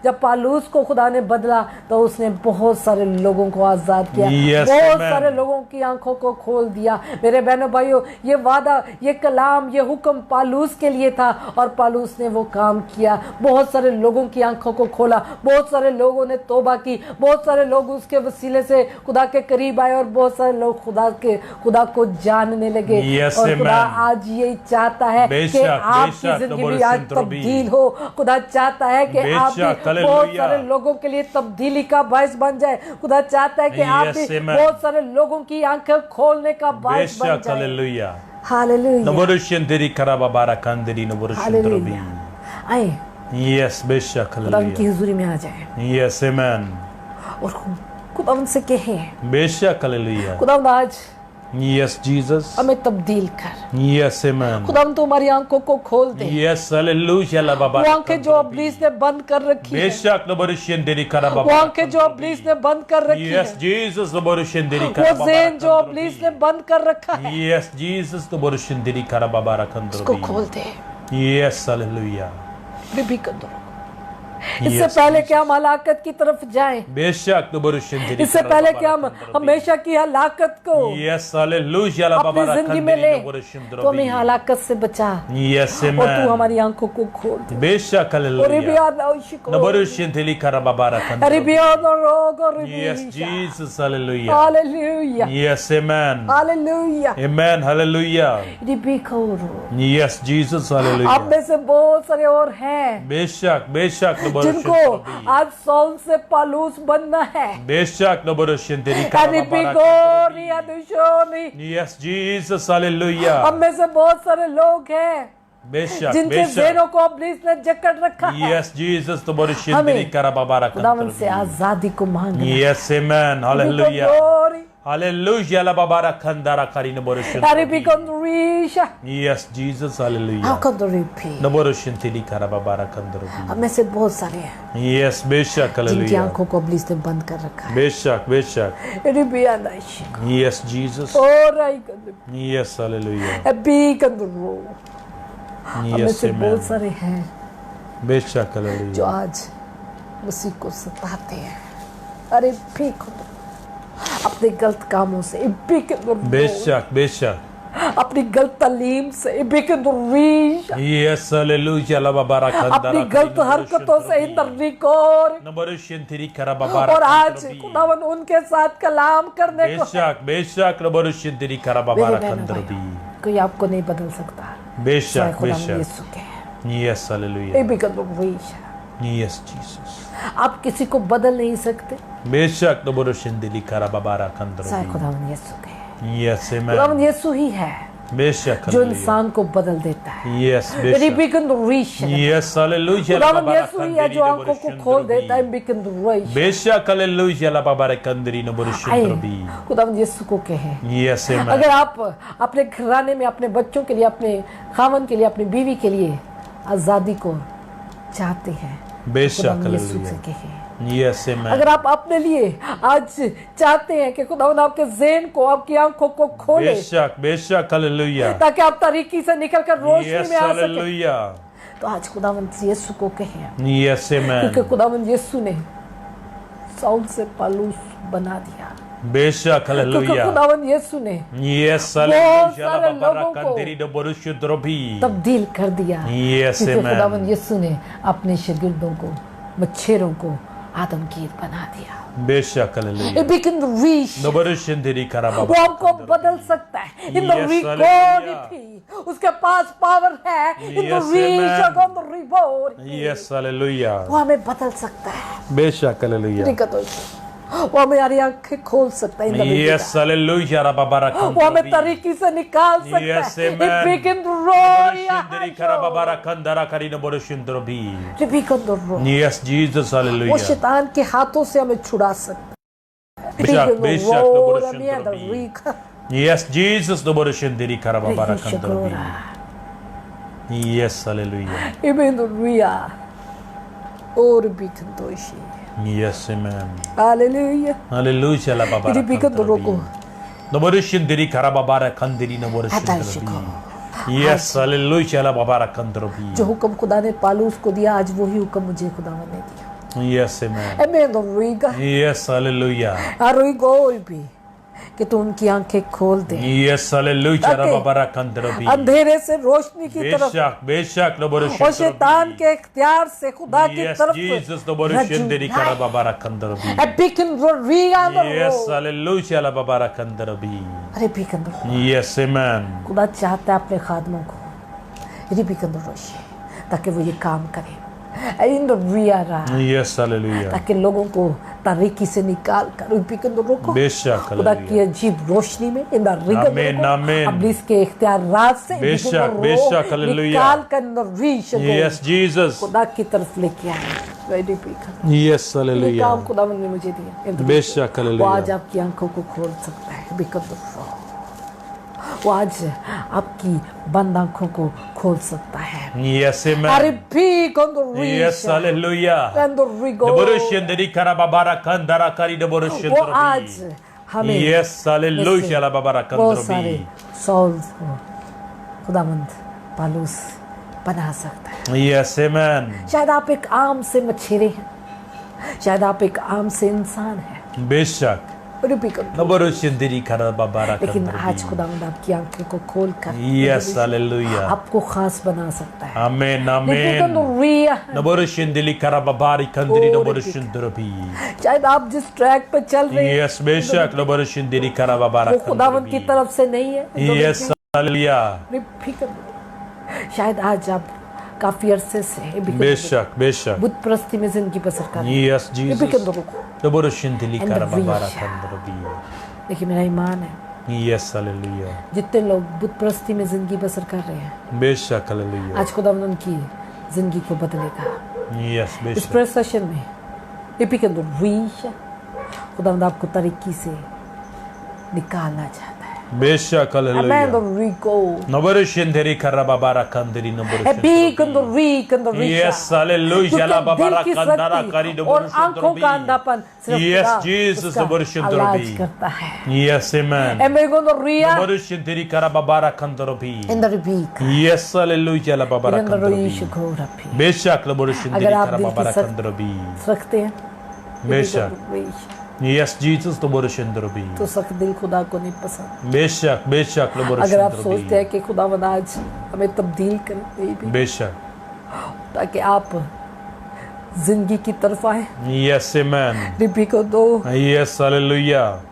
जब पालूस को खुदा ने बदला, तो उसने बहुत सारे लोगों को आज़ाद किया, बहुत सारे लोगों की आंखों को खोल दिया। मेरे बहनों भाइयों, ये वादा, ये कलाम, ये हुक्म पालूस के लिए था, और पालूस ने वो काम किया, बहुत सारे लोगों की आंखों को खोला, बहुत सारे लोगों ने तौबा की, बहुत सारे लोग उसके वसीले से खुदा के करीब आए, और बहुत सारे लोग खुदा को जानने लगे। और खुदा आज यही चाहता है कि आपकी जिंदगी भी आज तब्दील हो। खुदा चाहता है कि आप भी बहुत सारे लोगों के लिए तब्दीली का बायस बन जाए। खुदा चाहता है कि आप भी बहुत सारे लोगों की आंखें खोलने का बायस बन जाए। आए, यस, बेशक, खुदा की हुजूरी में आ जाए, यस, आमीन, और खुदा उनसे कहें, बेशक, हालेलुया, खुदा आज यस जीसस हमें तब्दील कर, यस आमीन, खुदा तो हमारी आंखों को खोल दे, यस, हालेलुया, बाबा, वो आंखें जो इब्लीस ने बंद कर रखी है, बेशक, नबरुशियंदेरी करा बाबा, वो आंखें जो इब्लीस ने बंद कर रखी है, यस जीसस, नबरुशियंदेरी करा बाबा, वो ज़हन जो इब्लीस ने बंद कर रखा है, यस जीसस, नबरुशियंदेरी करा बाबा रखंदो, उसको खोल दे, यस, हालेलुया, भी कर दो। इससे पहले कि हम हलाकत की तरफ जाएं, बेशक, नबरुशियंदेरी, इससे पहले कि हम हमेशा की हलाकत को यस, हालेलुया, बाबा अपनी जिंदगी में ले, तो हमें हलाकत से बचा, यस आमीन, और तू हमारी आंखों को खोल दे, बेशक, हालेलुया, नबरुशियंदेरी करा बाबा रखंदो, yes Jesus, hallelujah, hallelujah, yes आमीन, हालेलुया, आमीन, हालेलुया, यस जीसस, हालेलुया। आप में से बहुत सारे और हैं बेशक, बेशक, जिनको आज सौल से पालूस बनना है, बेशक, यस जीसस, हालेलुया। हम में से बहुत सारे लोग हैं बेशक, जिनके ज़हनों को इब्लीस ने जकड़ रखा है, यस जीसस, खुदावन से आजादी को मांगना, यस आमीन, hallelujah, Hallelujah la babara kandara karina boroshin. Aribikondorisha. Yes, Jesus, hallelujah. Akondoripi. Naboroshin tili kara babara kandorobi. हम में से बहुत सारे हैं Yes, बेशक, जिनकी hallelujah. आंखों को पुलिस ने बंद कर रखा है। बेशक, बेशक. Ribianashiko. Yes, Jesus. Oraikondor. Yes, hallelujah. Abikondoro. हम में Yes, से बहुत amen. सारे हैं बेशक, जो hallelujah. आज उसी को सताते हैं। अरे फेंको अपने गलत कामों से बेशक, बेशक. अपनी गलत तालीम से Yes, hallelujah la babara kandara. अपनी गलत हरकतों से Naboroshin tili kara babara और आज kandorobi. खुदावन उनके साथ कलाम करने को बेशक, बेशक. Naboroshin tili kara मेरे babara बहनों kandorobi. भाइयों, कोई आपको नहीं बदल सकता बेशक, खुदावन बेशक. यीशु के Yes, ये hallelujah. भी कंदुरीशा Yes, Jesus. आप किसी को बदल नहीं सकते बेशक Naboroshin tili kara babara सारे kandorobi. खुदावन यीशु के Yes, खुदावन amen. यीशु ही है बेशक, जो hallelujah. इंसान को बदल देता है Yes, ये बेशक. भी कंदुरीशा Yes, hallelujah. खुदावन यीशु ही है जो आंखों को खोल देता है भी कंदुरीशा बेशक, hallelujah. La babara kandiri no boroshin आए drobi. खुदावन यीशु को कहे Yes, amen. अगर आप अपने घराने में अपने बच्चों के लिए अपने खामन के लिए अपनी बीवी के लिए आजादी को चाहते हैं बेशक, खुदावन यीशु से hallelujah. कहे Yes, amen. अगर आप अपने लिए आज चाहते हैं कि खुदावन आपके ज़हन को आपकी आंखों को खोले बेशक, बेशक, hallelujah. ताकि आप तारीकी से निकलकर रोशनी Yes, में आ सके hallelujah. तो आज खुदावन यीशु को कहे Yes, amen. क्योंकि खुदावन यीशु ने साउल से पालूस बना दिया बेशक, क्योंकि hallelujah. खुदावन यीशु ने Yes, hallelujah. La सारे babara लोगों को kandiri no boroshin drobi. तब्दील कर दिया Yes, क्योंकि खुदावन amen. यीशु ने अपने शागिर्दों को मच्छरों को आदमगीर बना दिया बेशक, hallelujah. It became the reach. No boroshin tili kara वो babara आपको बदल सकता है in the Yes, record hallelujah. उसके पास पावर है in the Yes, reach amen. On the reward Yes, hallelujah. वो हमें बदल सकता है बेशक, hallelujah. दिक्कतों से वो हमारी आंखें खोल सकता है in the Yes, hallelujah. La babara वो हमें kandiri. तरीके से निकाल सकता Yes, है amen. It became the Boroshin tili kara babara kandara kari no boroshin drobi. Yes, Jesus, वो hallelujah. शैतान के हाथों से हमें छुड़ा सकता है बेशक, बेशक, no boroshin It became the drobi. reek. Yes, Jesus, no boroshin tili kara babara It kandrobi. Yes, hallelujah. became the ria. और भी कंदोशी Yes, amen. Hallelujah. Hallelujah, la babara It became the kandrobi. roko. No boroshin tili kara babara kandiri no boroshin Atashiko. drobi. Yes, hallelujah, la babara kandrobi. जो हुक्म खुदा ने पालूस को दिया आज वही हुक्म मुझे खुदावन ने दिया Yes, amen. Amen the riga Yes, hallelujah. aruigo भी कि तू उनकी आंखें खोल दे Yes, hallelujah, la ताकि babara kandrobi. अंधेरे से रोशनी की तरफ बेशक, बेशक, no boroshin और शैतान drobi. के इख्तियार से खुदा की Yes, तरफ Jesus, no boroshin tili kara babara kandrobi. Epikin riga Yes, hallelujah, la babara kandrobi. अरे बिकन Yes, amen. खुदा चाहता है अपने खादमों को यदि बिकन रोशे ताकि वो ये काम करे इन द रिया Yes, hallelujah. ताकि लोगों को तारीकी से निकाल कर बिकन रोको बेशक, खुदा की hallelujah. अजीब रोशनी में इन द Amen, amen. अब्लिस के इख्तियार राज से बेशक, बेशक, hallelujah. निकाल कर इन द रीच Yes, Jesus. खुदा की तरफ लेके आए वेरी बिकन Yes, ये काम hallelujah. खुदावन ने मुझे दिया In the बेशक, वो आज hallelujah. आपकी आंखों को खोल सकता है बिकन वो आज आपकी बंद आंखों को खोल सकता है Yes, अरे amen. भी कौन Yes, hallelujah. रिगो Deboroshin tili kara babara kandara kari deboroshin वो आज drobi. हमें Yes, hallelujah, la babara बहुत सारे kandrobi. सौल को खुदावंद पालूस बना सकता है Yes, amen. शायद आप एक आम से मछेरे हैं शायद आप एक आम से इंसान हैं बेशक. रिपी कर Deboroshin tili kara babara लेकिन आज kandrobi. खुदावंद आपकी आंखें को खोल कर Yes, hallelujah. आपको खास बना सकता है Amen, रिपी कर amen. रिया Deboroshin tili kara babari kandiri Oh, deboroshin drobi. शायद आप जिस ट्रैक पर चल रहे हैं Yes, बेशक, deboroshin tili kara babara वो खुदावंद की kandrobi. तरफ से नहीं है Yes, hallelujah. रिपी कर शायद आज आप काफी अरसे से बेशक, बेशक. बुत परस्ती में जिंदगी बसर कर रहे हैं Yes, रिपी Jesus. कर Deboroshin tili And kara the babara reach. kandrobi. देखिए मेरा ईमान है Yes, hallelujah. जितने लोग बुत परस्ती में जिंदगी बसर कर रहे हैं बेशक, hallelujah. आज खुदा उनकी जिंदगी को बदलेगा Yes, इस बेशक. प्रेयर सेशन में रिपी के अंदर रीच खुदा आपको तरीकी से निकालना चाहता है। बेशक Amen. Hallelujah Rico. नबरुशिंदरी करबाबारा कंदरी नबरुशिंदरी yes hallelujah ला बाबारा कंदारा करी और आंखों का अंधापन सिर्फ यस खुदा जीसस उसका नबरुशिंदरी इलाज करता है। यस आमेन Emegonorrhea नबरुशिंदरी करबाबारा कंदरोबी in the rebuke. Yes hallelujah ला बाबारा In the कंदरोबी Rishikorapi. बेशक नबरुशिंदरी अगर आप दिल की करबाबारा सख्त कंदरोबी रखते हैं बेशक यस जीसस नबरुशिंदरी तो सख्त दिल खुदा को नहीं पसंद। बेशक बेशक अगर आप सोचते नबरुशिंदरी हैं कि खुदावंद आज हमें तब्दील करे, ये भी बेशक ताकि आप जिंदगी की तरफ आए, यस आमेन रिपी को दो यस हालेलुया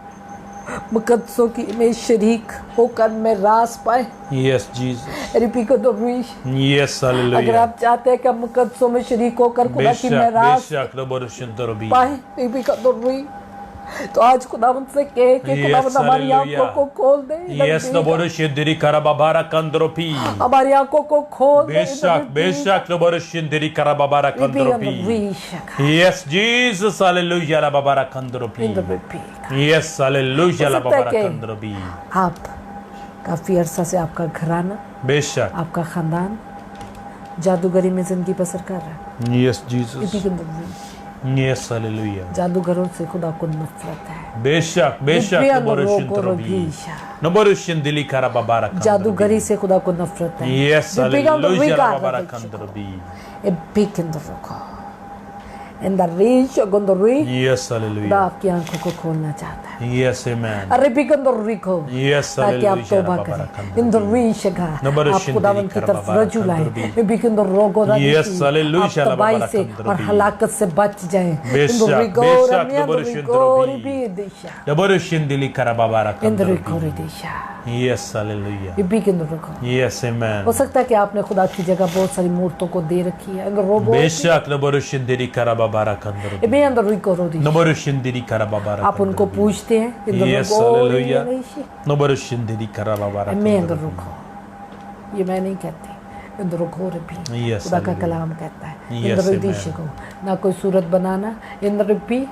मुकद्दसों की में शरीक होकर में रास पाए। यस जीसस रिपी को दो रीश। यस अगर हालेलुया आप चाहते हैं कि आप मुकद्दसों में शरीक होकर खुदा की में बेशक रास बेशक नबरुशिंदरी पाए, रिपी को दो रीश। तो आज खुदावंद से कहे कि खुदावंद हमारी आंखों को खोल दे। यस नबरुशिंदरी करबाबारा कंदरोपी हमारी आंखों को खोल दे। बेशक बेशक नबरुशिंदरी करबाबारा कंदरोपी यस जीसस हालेलुया ला बाबारा कंदरोपी यस हालेलुया ला बाबारा कंदरोपी आप काफी अरसा से आपका घराना, बेशक आपका खानदान जादूगरी में जिंदगी बसर कर रहा है। यस जीसस यस हालेलुया जादूगरों से खुदा को नफरत है। बेशक बेशक नबरुशिंदरी नबरुशिंदरी करबाबारा जादूगरी से खुदा को नफरत है। यस हालेलुया ला बाबारा कंदरोपी इन द रीच गोंदोरी यस खुदा हालेलुया आपकी आंखों को खोलना चाहता है। यस आमेन अरे बिकंदोरी को यस ताकि आप हालेलुया तौबा करें। इन द रीच का आप खुदावंद की तरफ रजू लाएं। बिकंदोर रोगो यस हालेलुया ला बाबारा से और हलाकत से बच जाएं। बेशक बेशक नबरुशिंदरी नबरुशिंदरी करबाबारा कंदरोपी यस हालेलुया यस आमेन हो सकता है कि आपने खुदा की जगह बहुत सारी मूर्तों को दे रखी है। बेशक नबरुशिंदरी करबाबारा कंदरोपी नबरुशिंदरी करबाबारा आप उनको पूछते हैं यस हालेलुया नबरुशिंदरी करबाबारा रुको, ये मैं नहीं कहती। इंद्र रुको भी यस खुदा का कलाम कहता है। यस इंद्र दिश को ना कोई सूरत बनाना, इंद्र भी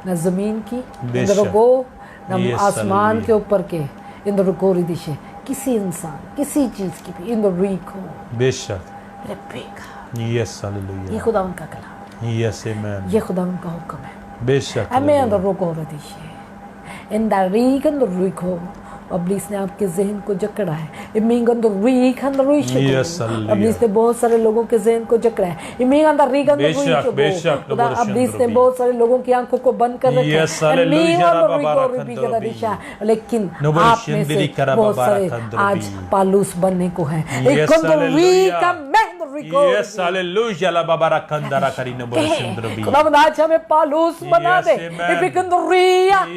न जमीन की, इंद्र को न आसमान के ऊपर के, इंद्र को दिशे किसी इंसान किसी चीज की भी इंद्र को बेशक रेपेगा। यस हालेलुया ये खुदा उनका कलाम, यस आमेन ये खुदा उनका हुक्म है। बेशक हमें अंदर रोको दिशे इन दारीक अंदर रुको। अब्लीस ने आपके जहन को जकड़ा है। इमींग अंदर रीक अंदर यस हालेलुया अब्लीस ने बहुत सारे लोगों के जहन को जकड़ा है। इमींग अंदर रीक अंदर बेशक बेशक खुदा अब्लीस ने बहुत सारे लोगों की आंखों को बंद कर रखा है। यस हालेलुया लेकिन आप में से बहुत सारे आज पालूस बनने को है। यस हालेलुया ला बाबारा कंदारा करी नबरुशिंदरी खुदावंद आज हमें पालूस बना दे।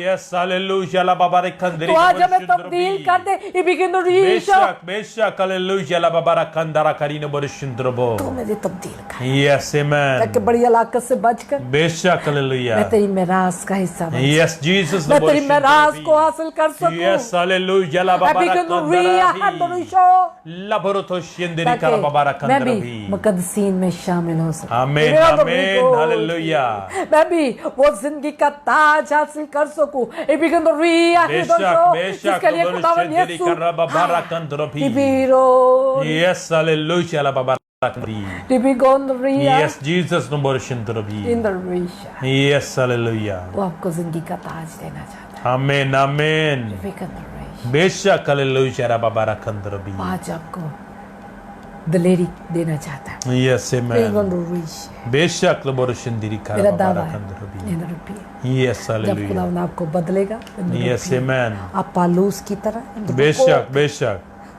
यस हालेलुया ला बाबारा कंदरी तो आज हमें तब्दील कर दे। बेशक बेशक हालेलुया ला बाबारा कंदारा करी नबरुशिंदरी तो मुझे तब्दील कर यस आमेन ताकि बड़ी हलाकत से बचकर बेशक हालेलुया मैं तेरी मेरास का हिस्सा बन यस जीसस मैं तेरी मेरास को हासिल कर सकूं। यस हालेलुया ला बाबारा कंदारा लबरतो शिंदरी कर बाबारा कंदरी मुकद्दसीन में शामिल हो सकूं। आमीन आमीन हालेलुया मैं भी वो जिंदगी का ताज हासिल कर सकूं। बेशक बेशक नबरुशिंदरी कर बाबारा कंदरी यस हालेलुया ला बाबारा यस जीसस नबरुशिंदरी यस हालेलुया वो आपको जिंदगी का ताज देना चाहता आमीन आमीन है। बेशक हालेलुया ला बाबारा कंदरी आज आपको दलेरी देना चाहता है। यस आमेन बेशक नबरुशिंदरी कर मेरा दावा बाबारा है कंदरी यस जब हालेलुया खुदा आपको बदलेगा यस आमेन आप पालूस की तरह बेशक बेशक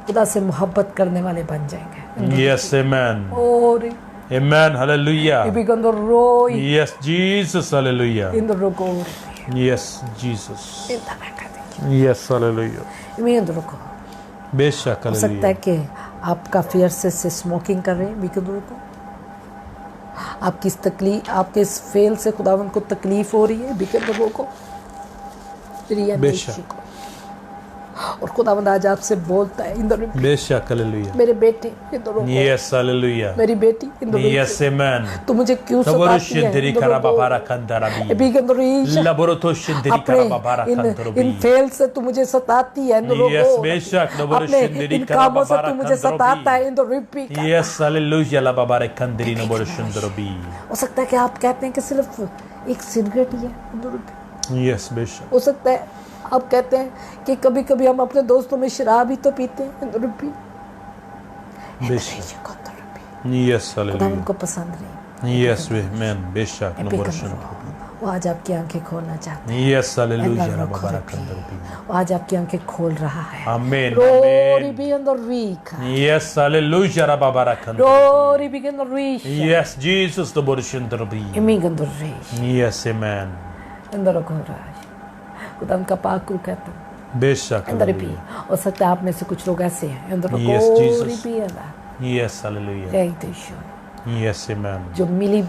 खुदा से मोहब्बत करने वाले बन जाएंगे। यस आमेन और आमेन हालेलुया रोई यस जीसस हालेलुया इंद्र को यस जीसस यस हालेलुया रुको। बेशक हो सकता हालेलुया है कि आप काफी अरसे से स्मोकिंग कर रहे हैं। बिकंदर को आपकी इस तकलीफ आपके इस फेल से खुदावंद को तकलीफ हो रही है। बिकंदर को बेशक और खुदावंद आज आपसे बोलता है इन दोनों बेशक हालेलुया मेरे बेटे इन दोनों को, यस हालेलुया मेरी बेटी इन दोनों यस आमेन तू मुझे क्यों सताती Laboroshin है diri इन दोनों को? karababara kandarabi. अभी के अंदर ईश Laborotoshin diri karababara अपने इन kandarabi. फेल से तू मुझे सताती है इन दोनों Yes, को, बेशक अपने laboroshin diri इन कामों से karababara तू मुझे सताता है kandarabi. इन दोनों रिपी का। Yes, hallelujah lababara kandiri laboroshin darabi. हो सकता है कि आप कहते हैं कि सिर्फ एक सिगरेट ही है इन दोनों रिपी। Yes, बेशक हो सकता है आप कहते हैं कि कभी कभी हम अपने दोस्तों में शराब ही तो पीते हैं इन दोनों रिपी। बेशक Yes, खुदा hallelujah. उनको पसंद नहीं। Yes, amen. बेशक laboroshin darabi. वो आज आपकी आंखें खोलना चाहता Yes, hallelujah है lababara kandarabi. वो आज आपकी आंखें खोल रहा है। Amen, रोरी amen. भी अंदर वीक Yes, hallelujah lababara kandarabi. रोरी भी अंदर वीक Yes, Jesus laboroshin darabi. इमी अंदर रीश Yes, amen. अंदर को राज खुदा उनका पाक कहता है बेशक अंदर भी। hallelujah. हो सकता है आप में से कुछ लोग ऐसे हैं अंदर को Yes, रोरी Jesus. भी अंदर Yes, hallelujah. जय देशो Yes, amen. जो मिली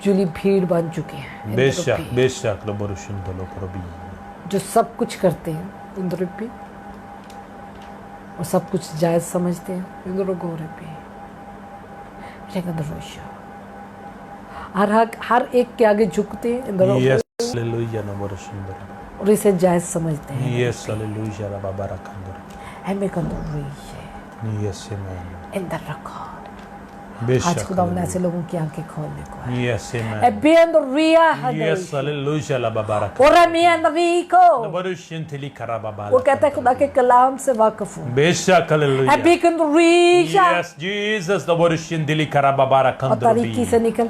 जुली भीड़ बन चुके हैं अंदर बेशक भी। बेशक laboroshin darabi. जो सब कुछ करते हैं अंदर भी और सब कुछ जायज समझते हैं अंदर को भी हर एक के आगे झुकते हैं अंदर Yes, hallelujah laboroshin darabi. और इसे जायज समझते हैं Yes, hallelujah lababara kandarabi. हमें कंदर है Yes, amen. अंदर रखो आज बेशक खुदा उन ऐसे लोगों की आंखें खोलने को है Yes, amen. एबी अंदर रिया Yes, hallelujah lababara और मैं अंदर रिको laboroshin tili karababara. वो कहता है खुदा के कलाम से वाकिफ हूँ बेशक hallelujah. एबी कंदर रिशा Yes, Jesus laboroshin tili karababara और तारीकी से kandarabi. निकल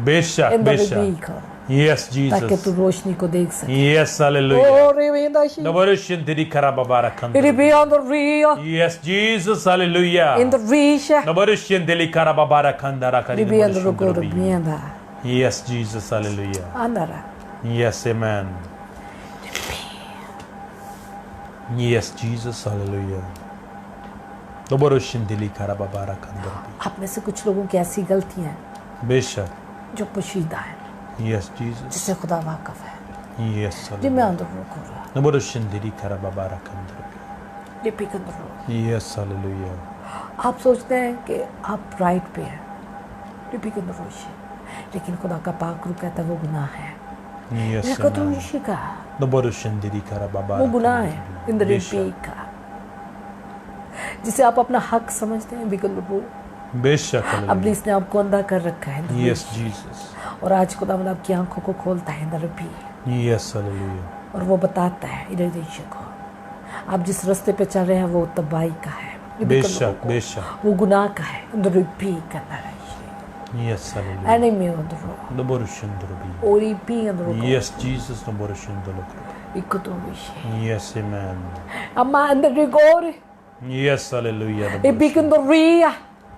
बेशक अंदर बेशक. रिको Yes, ताकि Jesus. तू रोशनी को देख सके Yes, hallelujah. और ये दाशी Laboroshin tili karababara kandarabi. इबी अंदर रिया Yes, Jesus, hallelujah. अंदर Risha Laboroshin tili karababara kandara kari इबी अंदर laboroshin को darabi. रबी अंदर Yes, Jesus, hallelujah. अंदर Yes, amen. Yes, Jesus, hallelujah. Laboroshin tili karababara kandarabi. आप में से कुछ लोगों की ऐसी गलतियां हैं बेशक. जो पोशीदा है Yes, Jesus. जिससे खुदा वाकिफ है Yes, जी मैं hallelujah. अंदर रुको रहा Laboroshin tili karababara kandarabi. लिपि के अंदर रुको Yes, hallelujah. आप सोचते हैं कि आप राइट पे हैं लिपि के अंदर रोशी लेकिन खुदा का पाक रूह कहता है वो गुनाह है Yes, मेरा तो amen. ऋषि का Laboroshin tili karababara वो गुनाह है kandarabi. इन लिपि बेशक. का जिसे आप अपना हक समझते हैं बिकल वो बेशक अब hallelujah. इसने आपको अंधा कर रखा है अंदर Yes, रोशी। Jesus. और आज खुदा आपकी आंखों को खोलता है अंदर भी Yes, hallelujah. और वो बताता है इधर देखिए को आप जिस रास्ते पे चल रहे हैं वो तबाही का है बेशक बेशक. वो गुनाह का है अंदर भी करना है Yes, hallelujah. एनिमी अंदर Laboroshin darabi. और भी अंदर Yes, Jesus, laboroshin darabi. इको तो विषय Yes, amen. अम्मा अंदर गोर Yes, hallelujah. ए बिकंदर रिया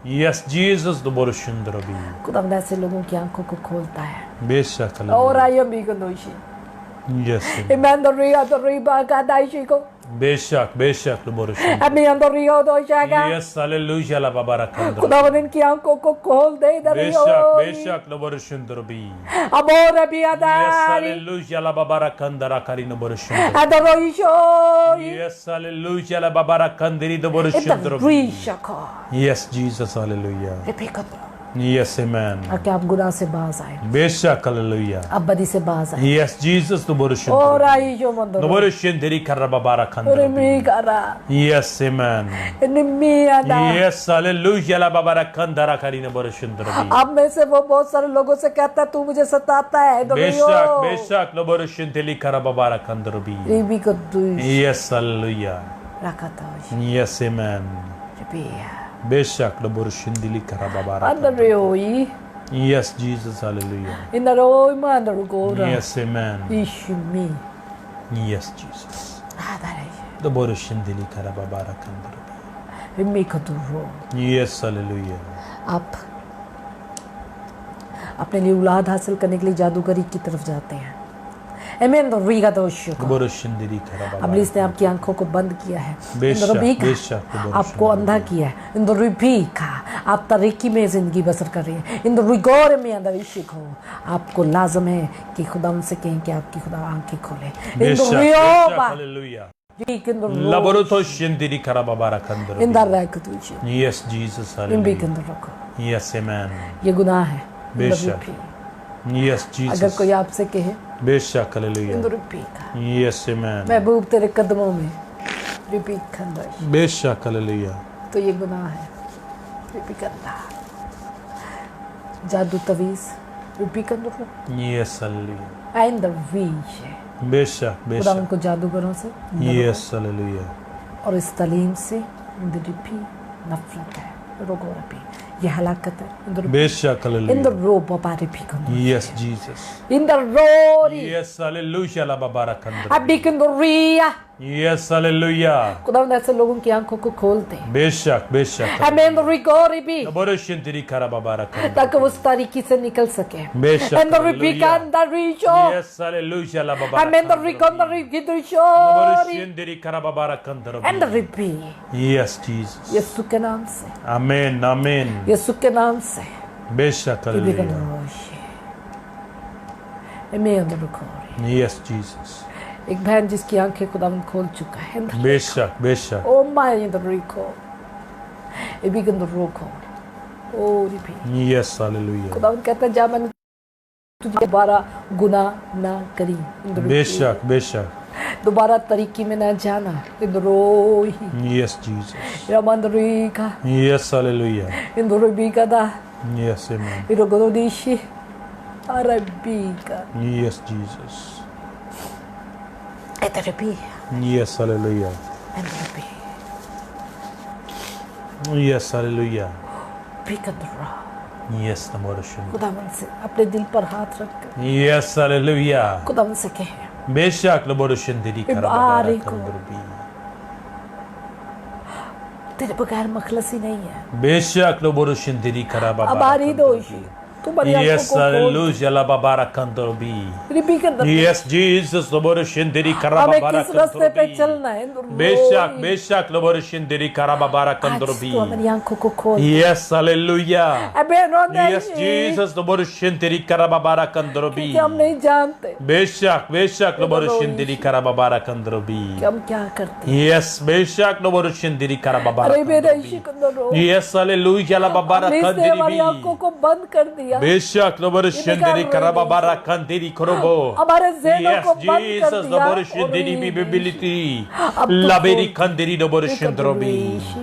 Yes, Jesus, laboroshin darabi. खुदा ऐसे लोगों की आंखों को खोलता है बेशक और hallelujah. आया बिकंदर विषय Yes, ए amen. मैं अंदर रिया तो रिबा का दाइशी को बेशक बेशक laboroshin. अम्मी अंदर रिया तो जाएगा Yes, hallelujah. lababara kandarabi. खुदा इनकी आंखों को खोल दे इधर बेशक बेशक laboroshin darabi. अब और भी Yes, आदारी hallelujah. lababara kandara kari laboroshin darabi. अंदर ईशो Yes, hallelujah. lababara kandiri laboroshin इधर darabi. रीशा को Yes, Jesus, hallelujah. ए बिकंदर Yes, amen. ताकि आप गुनाह से बाज आए बेशक hallelujah. अब बदी से बाज आए Yes, Jesus, laboroshin और darabi. आई जो मंदर Laboroshin diri karababara और kandarabi. मी करा Yes, amen. निम्मी आदा Yes, hallelujah. lababara kandara kari laboroshin darabi. अब में से वो बहुत सारे लोगों से कहता है तू मुझे सताता है बेशक बेशक laboroshin diri karababara kandarabi. रिबी को तू Yes, hallelujah. रखा था Yes, amen. रिबिया बेशक laboroshin diri karababara. अंदर रोई Yes, Jesus, hallelujah. इन रोई में अंदर गोरा Yes, amen. ईशुमी Yes, Jesus. आदा रही laboroshin diri karababara kandarabi. Rimi को तू रो Yes, hallelujah. आप अपने लिए औलाद हासिल करने के लिए जादूगरी की तरफ जाते हैं एमेन तो रीगा तो laboroshin diri karababara. अब इसने आपकी आंखों को बंद किया है बेशक, इंद्र भी का, बेशक, आपको अंधा किया है इंद्र भी का आप तरीकी में जिंदगी बसर कर रहे हैं इंद्र गौर में अंदर इश्क हो आपको लाजम है कि खुदा उनसे कहें कि आपकी खुदा आंखें खोले बेशक इंद्र बेशक hallelujah. Vikindro. Laboruto shindiri karababara kandro. Indar raikutuji. Yes, Jesus. Imbi Hallelujah. kindroko. Yes, amen. ये गुनाह है. बेशक. Yes, अगर Jesus. कोई आपसे कहे बेशक. Hallelujah. इंदु रिपी का. Yes, amen. महबूब तेरे कदमों में रिपी खंदर. बेशक. Hallelujah. तो ये गुनाह है. रिपी करना. जादू तवीज रिपी करना. Yes, hallelujah. आइंदर वीज. बेशक. खुदा बेशक. उनको जादूगरों से Yes, hallelujah. और इस तालीम से इंदु रिपी नफरत है. रोगो रिपी. ये हलाकत है. इंदु रिपी. बेशक. इंदु Hallelujah. रो बाबा रिपी करना. Yes, Jesus. Indu Rory. Yes, hallelujah. Lababara kandro. अभी किंदु रिया. Yes, hallelujah. खुदावंद ऐसे लोगों की आंखों को खोलते हैं. बेशक. बेशक. हमें रिकॉर्ड भी Laboru shindiri karababara kandro. ताकि वो उस तारीकी से निकल सके. बेशक. And the repeat the richo. Yes, hallelujah. Lababara Amen. The kandro. recon the Laboru richo. shindiri karababara kandro. And the repeat. Yes, Jesus. यीशु के नाम से. Amen. Amen. यीशु के नाम से. बेशक. ये भी करना Hallelujah. रोशे. Amen. The record. Yes, Jesus. एक बहन जिसकी आंखें खुदावंद खोल चुका है. बेशक. बेशक. Oh my the record. ये भी करना रोको. Oh repeat. Yes, hallelujah. खुदावंद कहता है जा मैंने तुझे दोबारा गुनाह ना करी. बेशक. बेशक. दोबारा तरीकी में ना जाना. इंद्रोही. Yes, Jesus. Ramandri का. Yes, hallelujah. इंद्रोही का दा. Yes, amen. Irogododishi. Arabica. Yes, Jesus. Eterapi. Yes, hallelujah. Eterapi. Yes, hallelujah. Picadra. Yes, Namorshin. खुदावन से अपने दिल पर हाथ रख कर Yes, hallelujah. खुदावन से कहे बेशक Namorshin diri Ibari karababara ko. kandrubi. तेरे बगैर मखलसी नहीं है. बेशक Namorshin diri karababara अबारी दोषी. तू बड़ी आंखों Yes, को खोल. hallelujah. Lababara kandrubi. रिपीट कर दे. Yes, Jesus. Namorshin diri हमें karababara किस रास्ते पे kandrubi. चलना है. बेशक बेशक Namorshin diri karababara kandrubi. तू हमारी आंखों को खोल. Yes, hallelujah. अबे रोने. Yes, Jesus. Namorshin diri karababara kandrubi. कि हम नहीं जानते बेशक बेशक Namorshin diri karababara kandrubi. कि हम क्या करते हैं. Yes, बेशक Namorshin diri karababara अरे मेरे kandrubi. ईशी कंदरो. Yes, hallelujah. Lababara हमने इसने हमारी आंखों kandribi. को बंद कर दिया. बेशक Namorshin diri karababara kandiri korobo. हमारे ज़हनों Yes, को बंद कर Jesus. दिया. Namorshin diri bibility. अब तो Laberi खोल. kandiri Namorshin drobi. ईशी.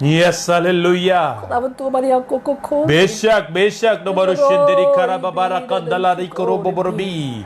Yes, hallelujah. खुदावन तू हमारी आंखों को खोल. बेशक बेशक Namorshin diri karababara kandalari korobo borbi.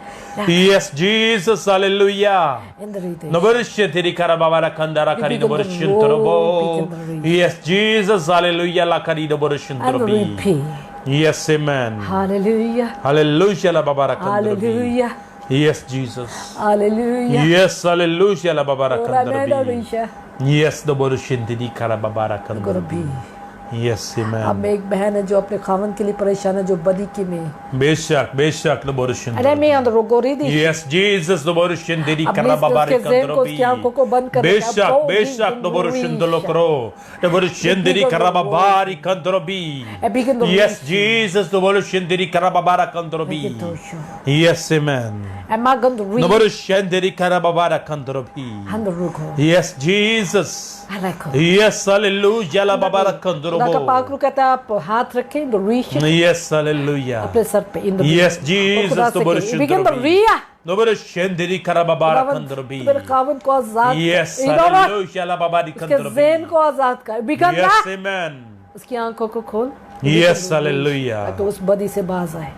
Yes, Jesus. Hallelujah. इंद्री दे. Namorshin diri karababara kandara kari Namorshin drobo. Yes, Jesus. Hallelujah. La kari Namorshin And drobi. repeat. Yes, amen. Hallelujah. Hallelujah. La babara kandrobi. Hallelujah. Yes, Jesus. Hallelujah. Yes, hallelujah. La babara kandrobi. Hallelujah. Yes, Namorshin diri karababara Gonna kandrobi. be. Yes, अब amen. मैं एक बहन है जो अपने खावन के लिए परेशान है जो बदी की में. बेशक बेशक Namorshin अरे मैं अंदर रोगोरी दी. Yes, Jesus. Namorshin diri अब karababara उसके ज़हन को kandrobi. उसकी आंखों को बंद कर देगा. बेशक अब बेशक वो Namorshin dolokro. Namorshin diri karababari kandrobi. अभी के अंदर Yes, Jesus. Namorshin diri karababara kandrobi. Yes, amen. Emma गंद री. Namorshin diri karababara kandrobi. अंदर रोगो. Yes, Jesus. अलग. Yes, hallelujah. La babara खुदा का पाक kandrobo. रू कहता है आप हाथ रखें इंदर रीश Yes, hallelujah. अपने सर पे इंदर. Yes, Jesus. Namorshin अभी के अंदर drobi. रिया. Namorshin diri karababara kandrobi. मेरे खावन को आजाद. Yes, इधर hallelujah. La babari उसके ज़हन kandrobi. को आजाद कर. बिकंदा. Yes, amen. उसकी आंखों को खोल. Yes, hallelujah. ताकि उस बदी से बाज आए.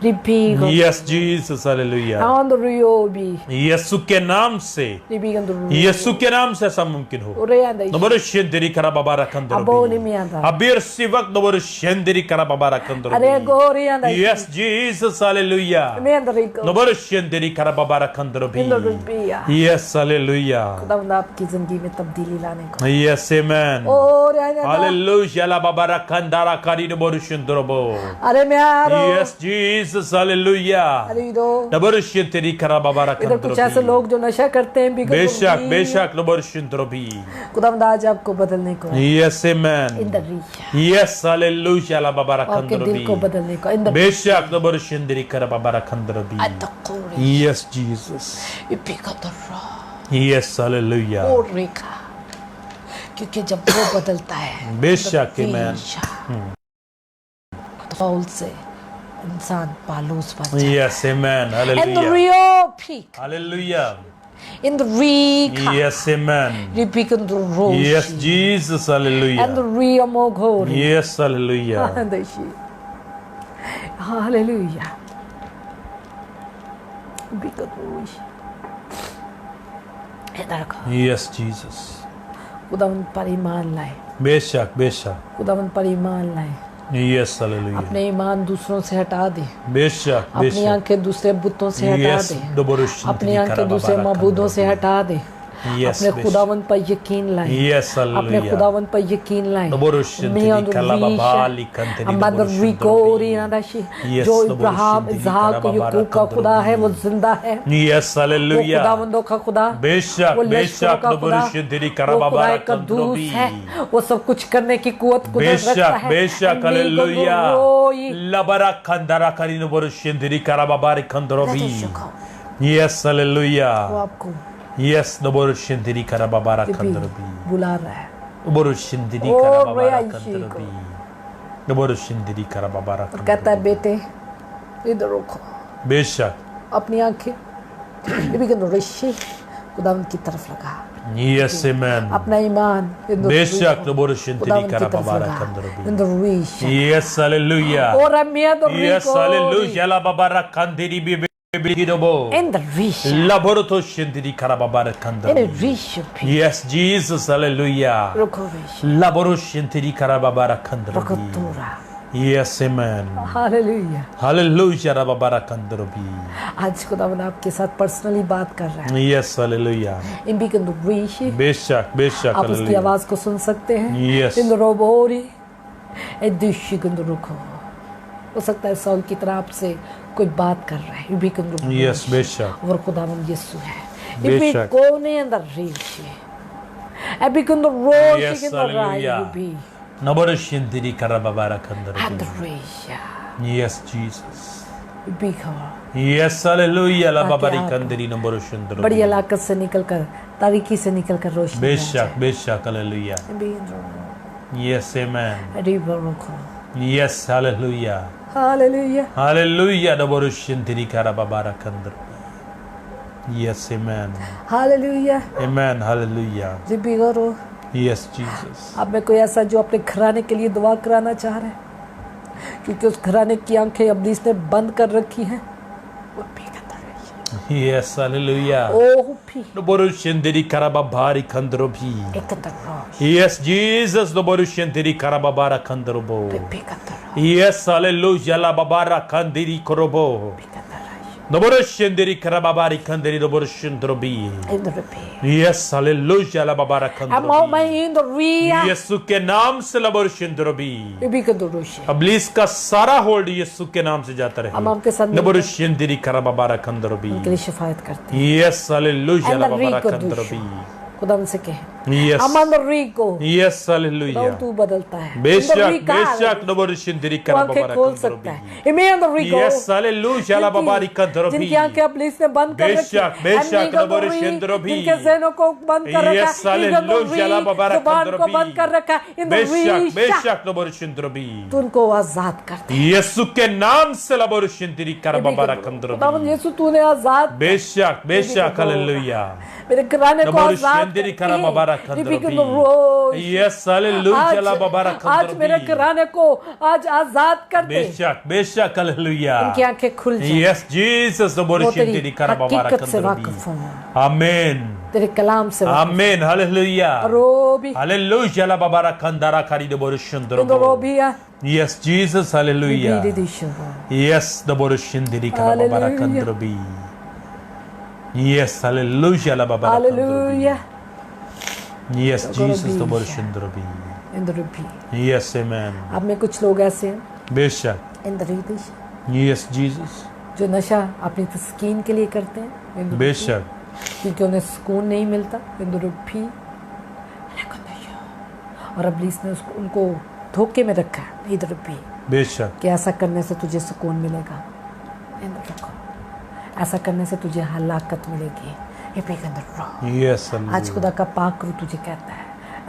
रिपीट. Yes, Jesus. Hallelujah. अंदर रियो भी. यीशु के नाम से रिपीट अंदर. यीशु के नाम से ऐसा मुमकिन हो. उरे आंदा. Namorshin diri karababara Abo ni kandrobi. mi anda. Abir sivak Namorshin diri karababara kandrobi. अरे गोरी आंदा. Yes, Jesus. Hallelujah. मैं अंदर रिको. Namorshin diri karababara kandrobi. Inder रिपिया. Yes, hallelujah. खुदावंद आपकी जिंदगी में तब्दीली लाने को. Yes, amen. और आंदा. Hallelujah. La babara kandara kari Namorshin drobo. अरे मैं आ रहा हूँ. Yes, Jesus. Hallelujah. अरे इधर Namorshin diri karababara इधर कुछ ऐसे kandrobi. लोग जो नशा करते हैं भी बेशक बेशक Namorshin drobi. खुदावंद आज आपको बदलने को. Yes, amen. इंदर रिया. Yes, hallelujah. La babara आपके दिल को kandrobi. बदलने को. इंदर. बेशक Namorshin diri karababara kandrobi. अतकोरी. Yes, Jesus. इपिका दर्रा. यस हालेलुया और रेखा, क्योंकि जब वो बदलता है बेशक आमेन फौल से इंसान पालूस बन जाता है। Yes amen And the hallelujah real peak hallelujah in the Rika, yes amen Ripik and the Roshi, yes Jesus hallelujah and the Ria Mogori, yes hallelujah and the she. Hallelujah. Ripik and the Roshi. इधर को यस जीसस खुदावन पर ईमान लाए, बेशक बेशक खुदावन पर ईमान लाए, यस हालेलुया अपने ईमान दूसरों से हटा दे, बेशक अपनी बेशक आंखें दूसरे बुतों से हटा यस दे, दोबरुश अपनी आंखें दूसरे मबूदों से हटा दे, यस अपने खुदावन पर यकीन लाए, यस अपने हालेलुया खुदावन पर यकीन लाए। दोबरुश जो इब्राहिम, इसहाक, याकूब का खुदा है वो जिंदा है, यस वो हालेलुया खुदावंदों का खुदा, बेशक वो लश्करों बेशक का खुदा, दोबरुश तेरी वो कराबाबा खुदा कद्दूस है, वो सब कुछ करने की कुवत कुदरत रखता बेशक है। बेशक हालेलुया लबरा खंदरा करी दोबरुश तेरी कराबाबा खंदरोबी यस हालेलुया वो आपको यस दोबरुश तेरी कराबाबा खंदरोबी बुला रहा है। दोबरुश तेरी ओ कराबाबा रेया खंदरोबी दोबरुश तेरी कराबाबा और कहता है बेटे इधर रुको, बेशक अपनी आंखें ऋषि खुदावंद की तरफ लगा, यस आमेन अपना ईमान बेशक दोबरुश तेरी कराबाबा खंदरोबी यस हालेलुया और अम्मिया तो यस हालेलुया लबाबा खंदरी बी in the Risha, Laboratory shindiri karababara in kandar. the Risha, Yes, Jesus, hallelujah. रुको ऋषि, Laboratory shindiri karababara kandar. रुको तोरा, Yes, amen. Hallelujah. Hallelujah, rababara kandar. आज खुदावन आपके साथ पर्सनली बात कर रहा है। Yes, hallelujah. इन भी किंतु ऋषि, बेशक बेशक आप उसकी hallelujah. आवाज को सुन सकते हैं। Yes. इन रोबोरी, ए दिशी किंतु रुको, हो सकता है सॉल की तरह आपसे कोई बात कर रहा है। ये भी किंतु Yes, बेशक और खुदावन यीशु है। ये भी बेशक। कोने अंदर ऋषि, ए भी किंतु रोशी Yes, किंतु राय hallelujah. ये भी Nabara shindiri karababara kandar. and Risha, Yes, Jesus. ये भी कहो। Yes, hallelujah. Lababari आप kandari nabara shindiri. बड़ी इलाकत से निकलकर, तारीकी से निकलकर रोशनी में आ बेशक बेशक hallelujah. जाए। भी किंतु Yes, amen. रिवर रुको, Yes, hallelujah. Hallelujah. Hallelujah. Daborushin tirikara babara kandar. Yes, amen. Hallelujah. Amen. Hallelujah. जी भी करो। Yes, Jesus. अब मैं कोई ऐसा जो अपने घराने के लिए दुआ कराना चाह रहा है, क्योंकि उस घराने की आंखें अब्लीस ने बंद कर रखी हैं, वो भी कहता है Yes, hallelujah. ओह भी Daborushin tirikara babari kandrobi. एक तरह Yes, Jesus. Daborushin tirikara babara kandrobo. भी कहता है Yes, hallelujah. La babara kandiri korobo. भी कहता है Daborushin tirikara babari kandiri daborushin drobi. In the pay Yes, hallelujah. La babara अमाउ मैं kandrobi. इन द रिया यीशु के नाम से लबरुशिन द्रोबी ये भी कहता है अब्लीस का सारा होल्ड यीशु के नाम से जाता रहे हम आपके साथ मिलकर लबरुशिन दिरी कराबाबारा कंदरोबी उनके लिए शिफायत करते हैं। Yes hallelujah And the लबाबारा Rico कंदरोबी खुदा उनसे कहे यस अमन रिको यस हालेलुया तू बदलता है बेशक In the Rica, बेशक लबरुशिन दिरी तू आंखें कराबाबारा खोल सकता कंदरोबी है इमें द रिको यस हालेलुया लबाबारी कंदरोबी जिनकी आंखें पुलिस ने बंद कर रखी बेशक बेशक लबरुशिन द्रोबी जिनके ज़हनों को बंद कर रखा यस हालेलुया लबाबारा जुबान को बंद कर कंदरोबी रखा इन द बेशक रिशा बेशक लबरुशिन द्रोबी तू उनको आजाद करता है यीशु के नाम से लबरुशिन दिरी कराबाबारा कंदरोबी खुदावंद यीशु तूने आजाद बेशक बेशक हालेलुया मेरे घराने को आजाद नबरुशिन कराबाबारा कंदरोबी रोश यस हालेलुया लबाबारा आज मेरे कंदरोबी घराने को आज आजाद कर दे बेशक बेशक हालेलुया इनकी आंखें खुल जाए यस जीसस वो नबरुशिन तेरी दिरी कराबाबारा हकीकत से कंदरोबी वाकिफ हों आमीन तेरे कलाम से वाकिफ आमीन हालेलुया रोबी हालेलुया लबाबारा कंदारा करी नबरुशिन इंदो द्रोबी रोबिया यस जीसस हालेलुया बीदी दिशो यस नबरुशिन दिरी कराबाबारा Hallelujah. कंदरोबी यस हालेलुया लबाबारा hallelujah Yes, Jesus, be the Borshindrobi. इंदो रूपी Yes, amen. अब में कुछ लोग ऐसे हैं बेशक इंदो रीतिश Yes, Jesus. जो नशा अपनी तस्कीन के लिए करते हैं इंदो बेशक क्योंकि उन्हें सुकून नहीं मिलता इंदो रूपी और अब्लीस ने उसको उनको धोखे में रखा है इंदो रूपी बेशक कि ऐसा करने से तुझे सुकून मिलेगा इंदो रुको ऐसा करने से तुझे हलाकत मिलेगी ये भी अंदर रो। यस आज खुदा का पाक रूह तुझे कहता है,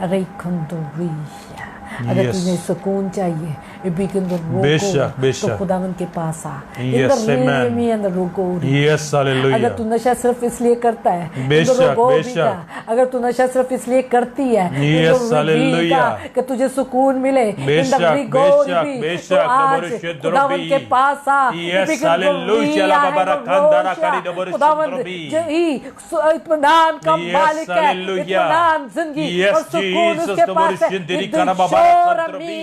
अरे खंदुरिया, अगर तुझे सुकून चाहिए, ये भी अंदर रो, बेशक, बेशक। तो खुदावन के पास आ। Yes, amen. अंदर रोको। Yes hallelujah. अगर तू नशा सिर्फ इसलिए करता है, बेशक, तो रोको भी बेशक। का। अगर तू नशा सिर्फ इसलिए करती है, Yes, तो हालेलुया। कि तुझे सुकून मिले, बेशक, बेशक, बेशक। तो आज खुदावन के पास आ। Yes, hallelujah. ला बाबा खंदारा करी दबर खुदावन ही इत्मीनान का Yes, मालिक है, हालेलुया। इत्मीनान जिंदगी Yes, और सुकून Jesus, उसके the पास है। Borushin Diri Karababara Kandrobi.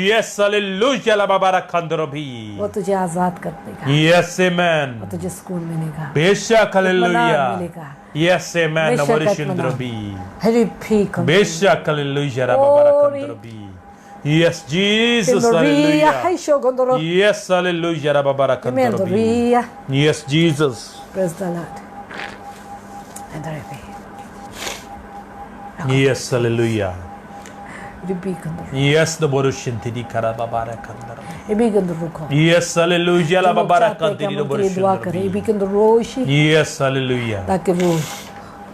Yes, hallelujah, la babara kandrobi. वो तुझे आजाद कर देगा, Yes, amen. और तुझे सुकून मिलेगा, बेशक इत्मीनान hallelujah. मिलेगा। Yes, amen. बेशक Nabarishindrobi. हरी भी बेशक hallelujah, la babara kandrobi. Yes, Jesus, hallelujah. Yes, hallelujah, la babara kandrobi. Yes, Jesus. Praise the Lord. And the Yes, hallelujah. Ribi Kandur. Yes, the Borushin Diri Karababara Kandrobi. Ribi Kandur रुको। Yes, hallelujah, la हम लोग babara चाहते हैं कि kandiri हम उनके लिए दुआ करें, Borushin. रिबी कंदर रोशी, Yes, hallelujah. ताकि वो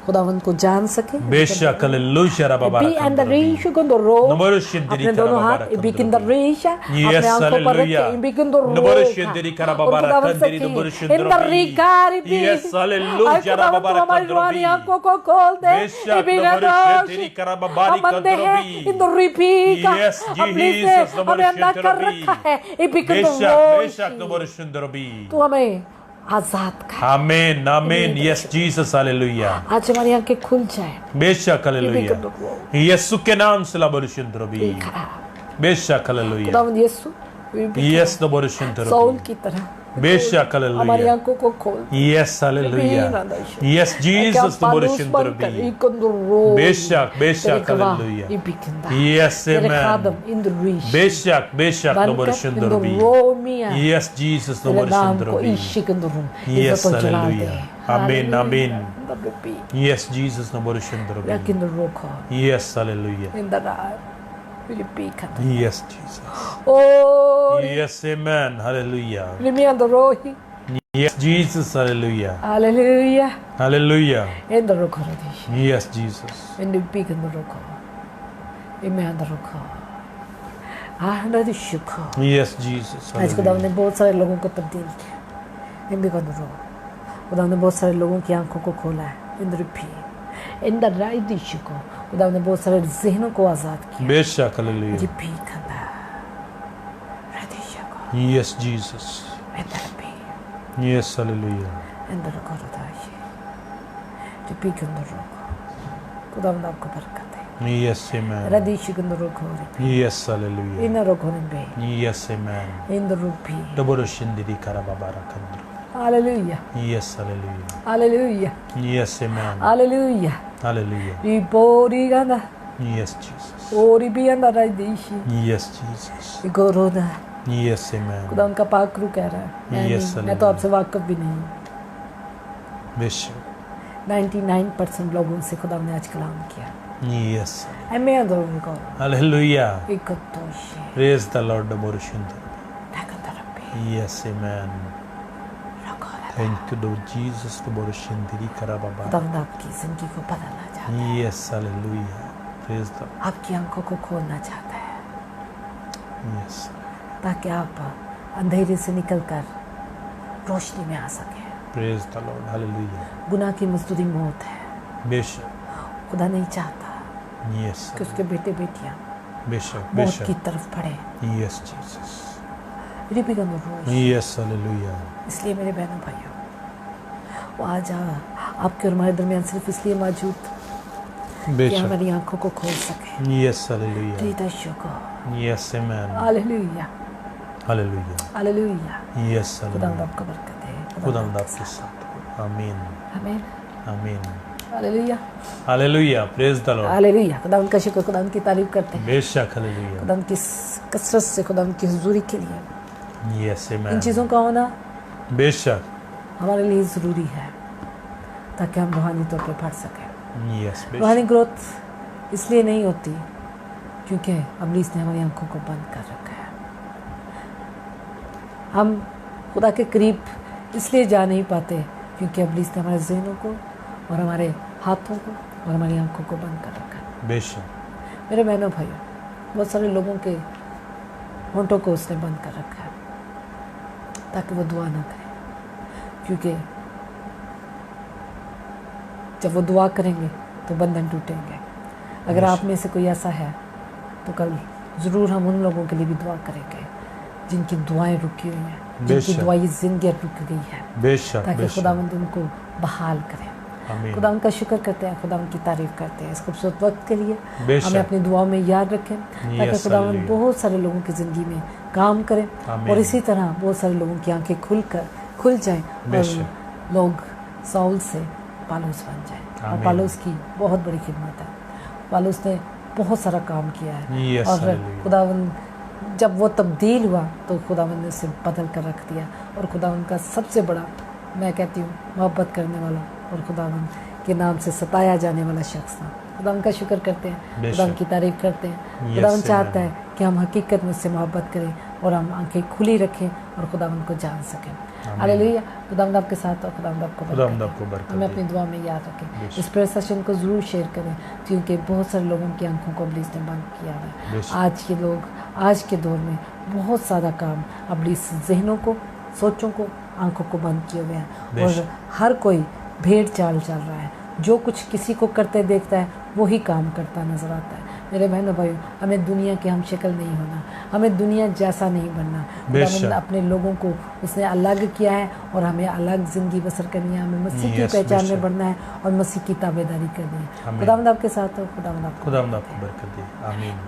खुदावन को जान सके। बेशक hallelujah, la babara रिबी एंड kandrobi. रीश कंदर रो। Nabarushin Diri अपने दोनों हाथ Karababara रिबी Kandrobi. कंदर रीश, Yes, अपने आंखों पर रखे, hallelujah. रिबी कंदर रो। Nabarushin Diri Karababara Kandiri Nabarushin इंदर Drobi. रिका रिबी। Yes, hallelujah, la babara हमारी Kandrobi. आंखों को खोल दे। बेशक रिबी Nabarushin कंदर Diri Karababari हम बंदे हैं Kandrobi. इंदर रिबी का। Yes, अपने से Jesus, हमें अंधा कर Nabarushin रखा है, रिबी कंदर बेशक रोशी। Nabarushin Drobi. तू हमें आजाद कर। Amen, amen. Yes, Jesus, hallelujah. आज हमारी आंखें खुल जाए। बेशक hallelujah. यीशु के नाम से la Borushin Drobi. बेशक hallelujah. खुदावंद यीशु Yes, the Borushin soul Drobi. की तरह बेशक हमारी hallelujah. आंखों को खोल। Yes, hallelujah. Yes, Jesus, the Borushin Drobi. बेशक बेशक hallelujah. Yes, तेरे amen. खादम इंद्रीश बेशक बेशक the Borushin Drobi. रोमिया Yes, Jesus, the तेरे Borushin नाम को Drobi. इश्क इंद्रूम Yes, इज्जत और जलाल दे। hallelujah. Amen, amen. इंद्रबी Yes, Jesus, the Borushin Drobi. लेकिन रोको Yes, hallelujah. इंद्रार फिलिपी खत Yes, Jesus. ओ Yes, amen. Hallelujah. लिमिया रोही Yes, Jesus. Hallelujah. Hallelujah Hallelujah. Indra रोको रदीश Yes, Jesus. फिलिपी कंद रोको इमे अंदर रोको आनंद शुको। Yes, Jesus. आज खुदा Hallelujah. ने बहुत सारे लोगों को तब्दील किया। इन भी कंद रो खुदा ने बहुत सारे लोगों की आंखों को खोला है। इंद्र भी इन द राइट इशू को खुदा ने बहुत सारे जहनों को आजाद किया। बेशक hallelujah. जी भी खंदा रदीश को Yes, Jesus. इंद्र भी Yes, hallelujah. इंद्र को रदाश जी भी कंद रो खुदा ने आपको बरकत दे। Yes, amen. रदीश कंद रो को Yes, hallelujah. इन रो को बे Yes, amen. इंद्र भी The Borushin Diri Karababara Kandro. Hallelujah Yes, hallelujah. Hallelujah Yes, amen. Hallelujah Hallelujah. रिपोरी गंदा Yes, Jesus. ओरी भी अंदर रदीश Yes, Jesus. गोरोदा Yes, amen. खुदा उनका पाक रू कह रहा है Yes, मैं तो आपसे वाकिफ भी नहीं हूँ। Bishop. 99% लोगों से खुदा ने आज कलाम किया। Yes. मैं अंदर को Hallelujah. एक तोशे Praise the Lord, the Borushin. ढकंदर पे Yes, amen. रखोला। Thank you, Lord Jesus, the Borushin Diri खुदा Karababa. ने आपकी जिंदगी को बदलना चाहता है, Yes, hallelujah. Praise the आपकी आंखों को खोलना चाहता है, Yes. ताकि आप अंधेरे से निकलकर रोशनी में आ सके। Praise the Lord. Hallelujah. गुनाह की मजदूरी मौत है। Bishop. खुदा नहीं चाहता Yes. कि उसके बेटे बेटियां Bishop. मौत की Bishop. तरफ बढ़े। Yes, Jesus. रिपी का रोश। Yes, hallelujah. इसलिए मेरे बहनों भाइयों, वो आज आपके और हमारे दरमियान सिर्फ इसलिए मौजूद कि Bishop. हमारी आंखों को खोल सके। Yes, hallelujah. Preeta शुको। Yes, amen. Hallelujah Hallelujah. Hallelujah. Yes, खुदा hallelujah. आपको बरकत दे। खुदा आपके साथ हो। Amen. आमीन। Amen. Hallelujah Hallelujah. Praise the Lord. Hallelujah. खुदा उनका शुक्र, खुदा उनकी तारीफ करते हैं। बेशक hallelujah. खुदा उनकी कसरत से, खुदा उनकी हुजूरी के लिए Yes, इन amen. चीज़ों का होना बेशक. हमारे लिए ज़रूरी है, ताकि हम रूहानी तौर पर बढ़ सकें। Yes, रूहानी बेशक. ग्रोथ इसलिए नहीं होती क्योंकि इब्लीस ने हमारी आंखों को बंद कर रखा है। हम खुदा के करीब इसलिए जा नहीं पाते क्योंकि इब्लीस ने हमारे ज़हनों को और हमारे हाथों को और हमारी आंखों को बंद कर रखा है। बेशक। मेरे बहनों भाइयों, बहुत सारे लोगों के होंठों को उसने बंद कर रखा है ताकि वो दुआ ना करें, क्योंकि जब वो दुआ करेंगे तो बंधन टूटेंगे। अगर आप में से कोई ऐसा है तो कल ज़रूर हम उन लोगों के लिए भी दुआ करेंगे जिनकी दुआएं रुकी हुई हैं, जिनकी दुआई जिंदगी रुक गई है, बेशक, ताकि खुदावंद उनको बहाल करे। खुदा उनका शुक्र करते हैं, खुदा उनकी तारीफ करते हैं इस खूबसूरत वक्त के लिए। हमें अपनी दुआओं में याद रखें ताकि खुदावंद बहुत सारे लोगों की ज़िंदगी में काम करें और इसी तरह बहुत सारे लोगों की आंखें खुल जाएं और लोग साउल से पालूस बन जाएं। और पालूस की बहुत बड़ी खिदमत है, पालूस ने बहुत सारा काम किया है और खुदावंद जब वो तब्दील हुआ तो खुदावंद ने उसे बदल कर रख दिया। और खुदावंद का सबसे बड़ा, मैं कहती हूँ, मोहब्बत करने वाला और खुदावंद के नाम से सताया जाने वाला शख्स था। खुदावंद का शुक्र करते हैं, खुदावंद की तारीफ करते हैं। खुदावंद चाहता है कि हम हकीकत में उससे मोहब्बत करें और हम आंखें खुली रखें और खुदावंद को जान सकें। हालेलुया। खुदावंद आपके साथ और खुदावंद आपको बरकत। हमें अपनी दुआ में याद रखें। इस प्रेयर सेशन को ज़रूर शेयर करें क्योंकि बहुत सारे लोगों की आंखों को इब्लीस ने बंद किया है। आज के लोग आज के दौर में बहुत ज़्यादा काम इब्लीस जहनों को, सोचों को, आंखों को बंद किए हुए हैं और हर कोई भेड़ चाल चल रहा है। जो कुछ किसी को करते देखता है वही काम करता नजर आता है। मेरे बहनों भाइयों, हमें दुनिया के हम शक्ल नहीं होना, हमें दुनिया जैसा नहीं बनना। खुदावंद अपने लोगों को उसने अलग किया है और हमें अलग ज़िंदगी बसर करनी है। हमें मसीह की पहचान में बढ़ना है और मसीह की ताबेदारी करनी है। खुदावंद आपके साथ हो। खुदावंद आपको बरकत दे। आमीन।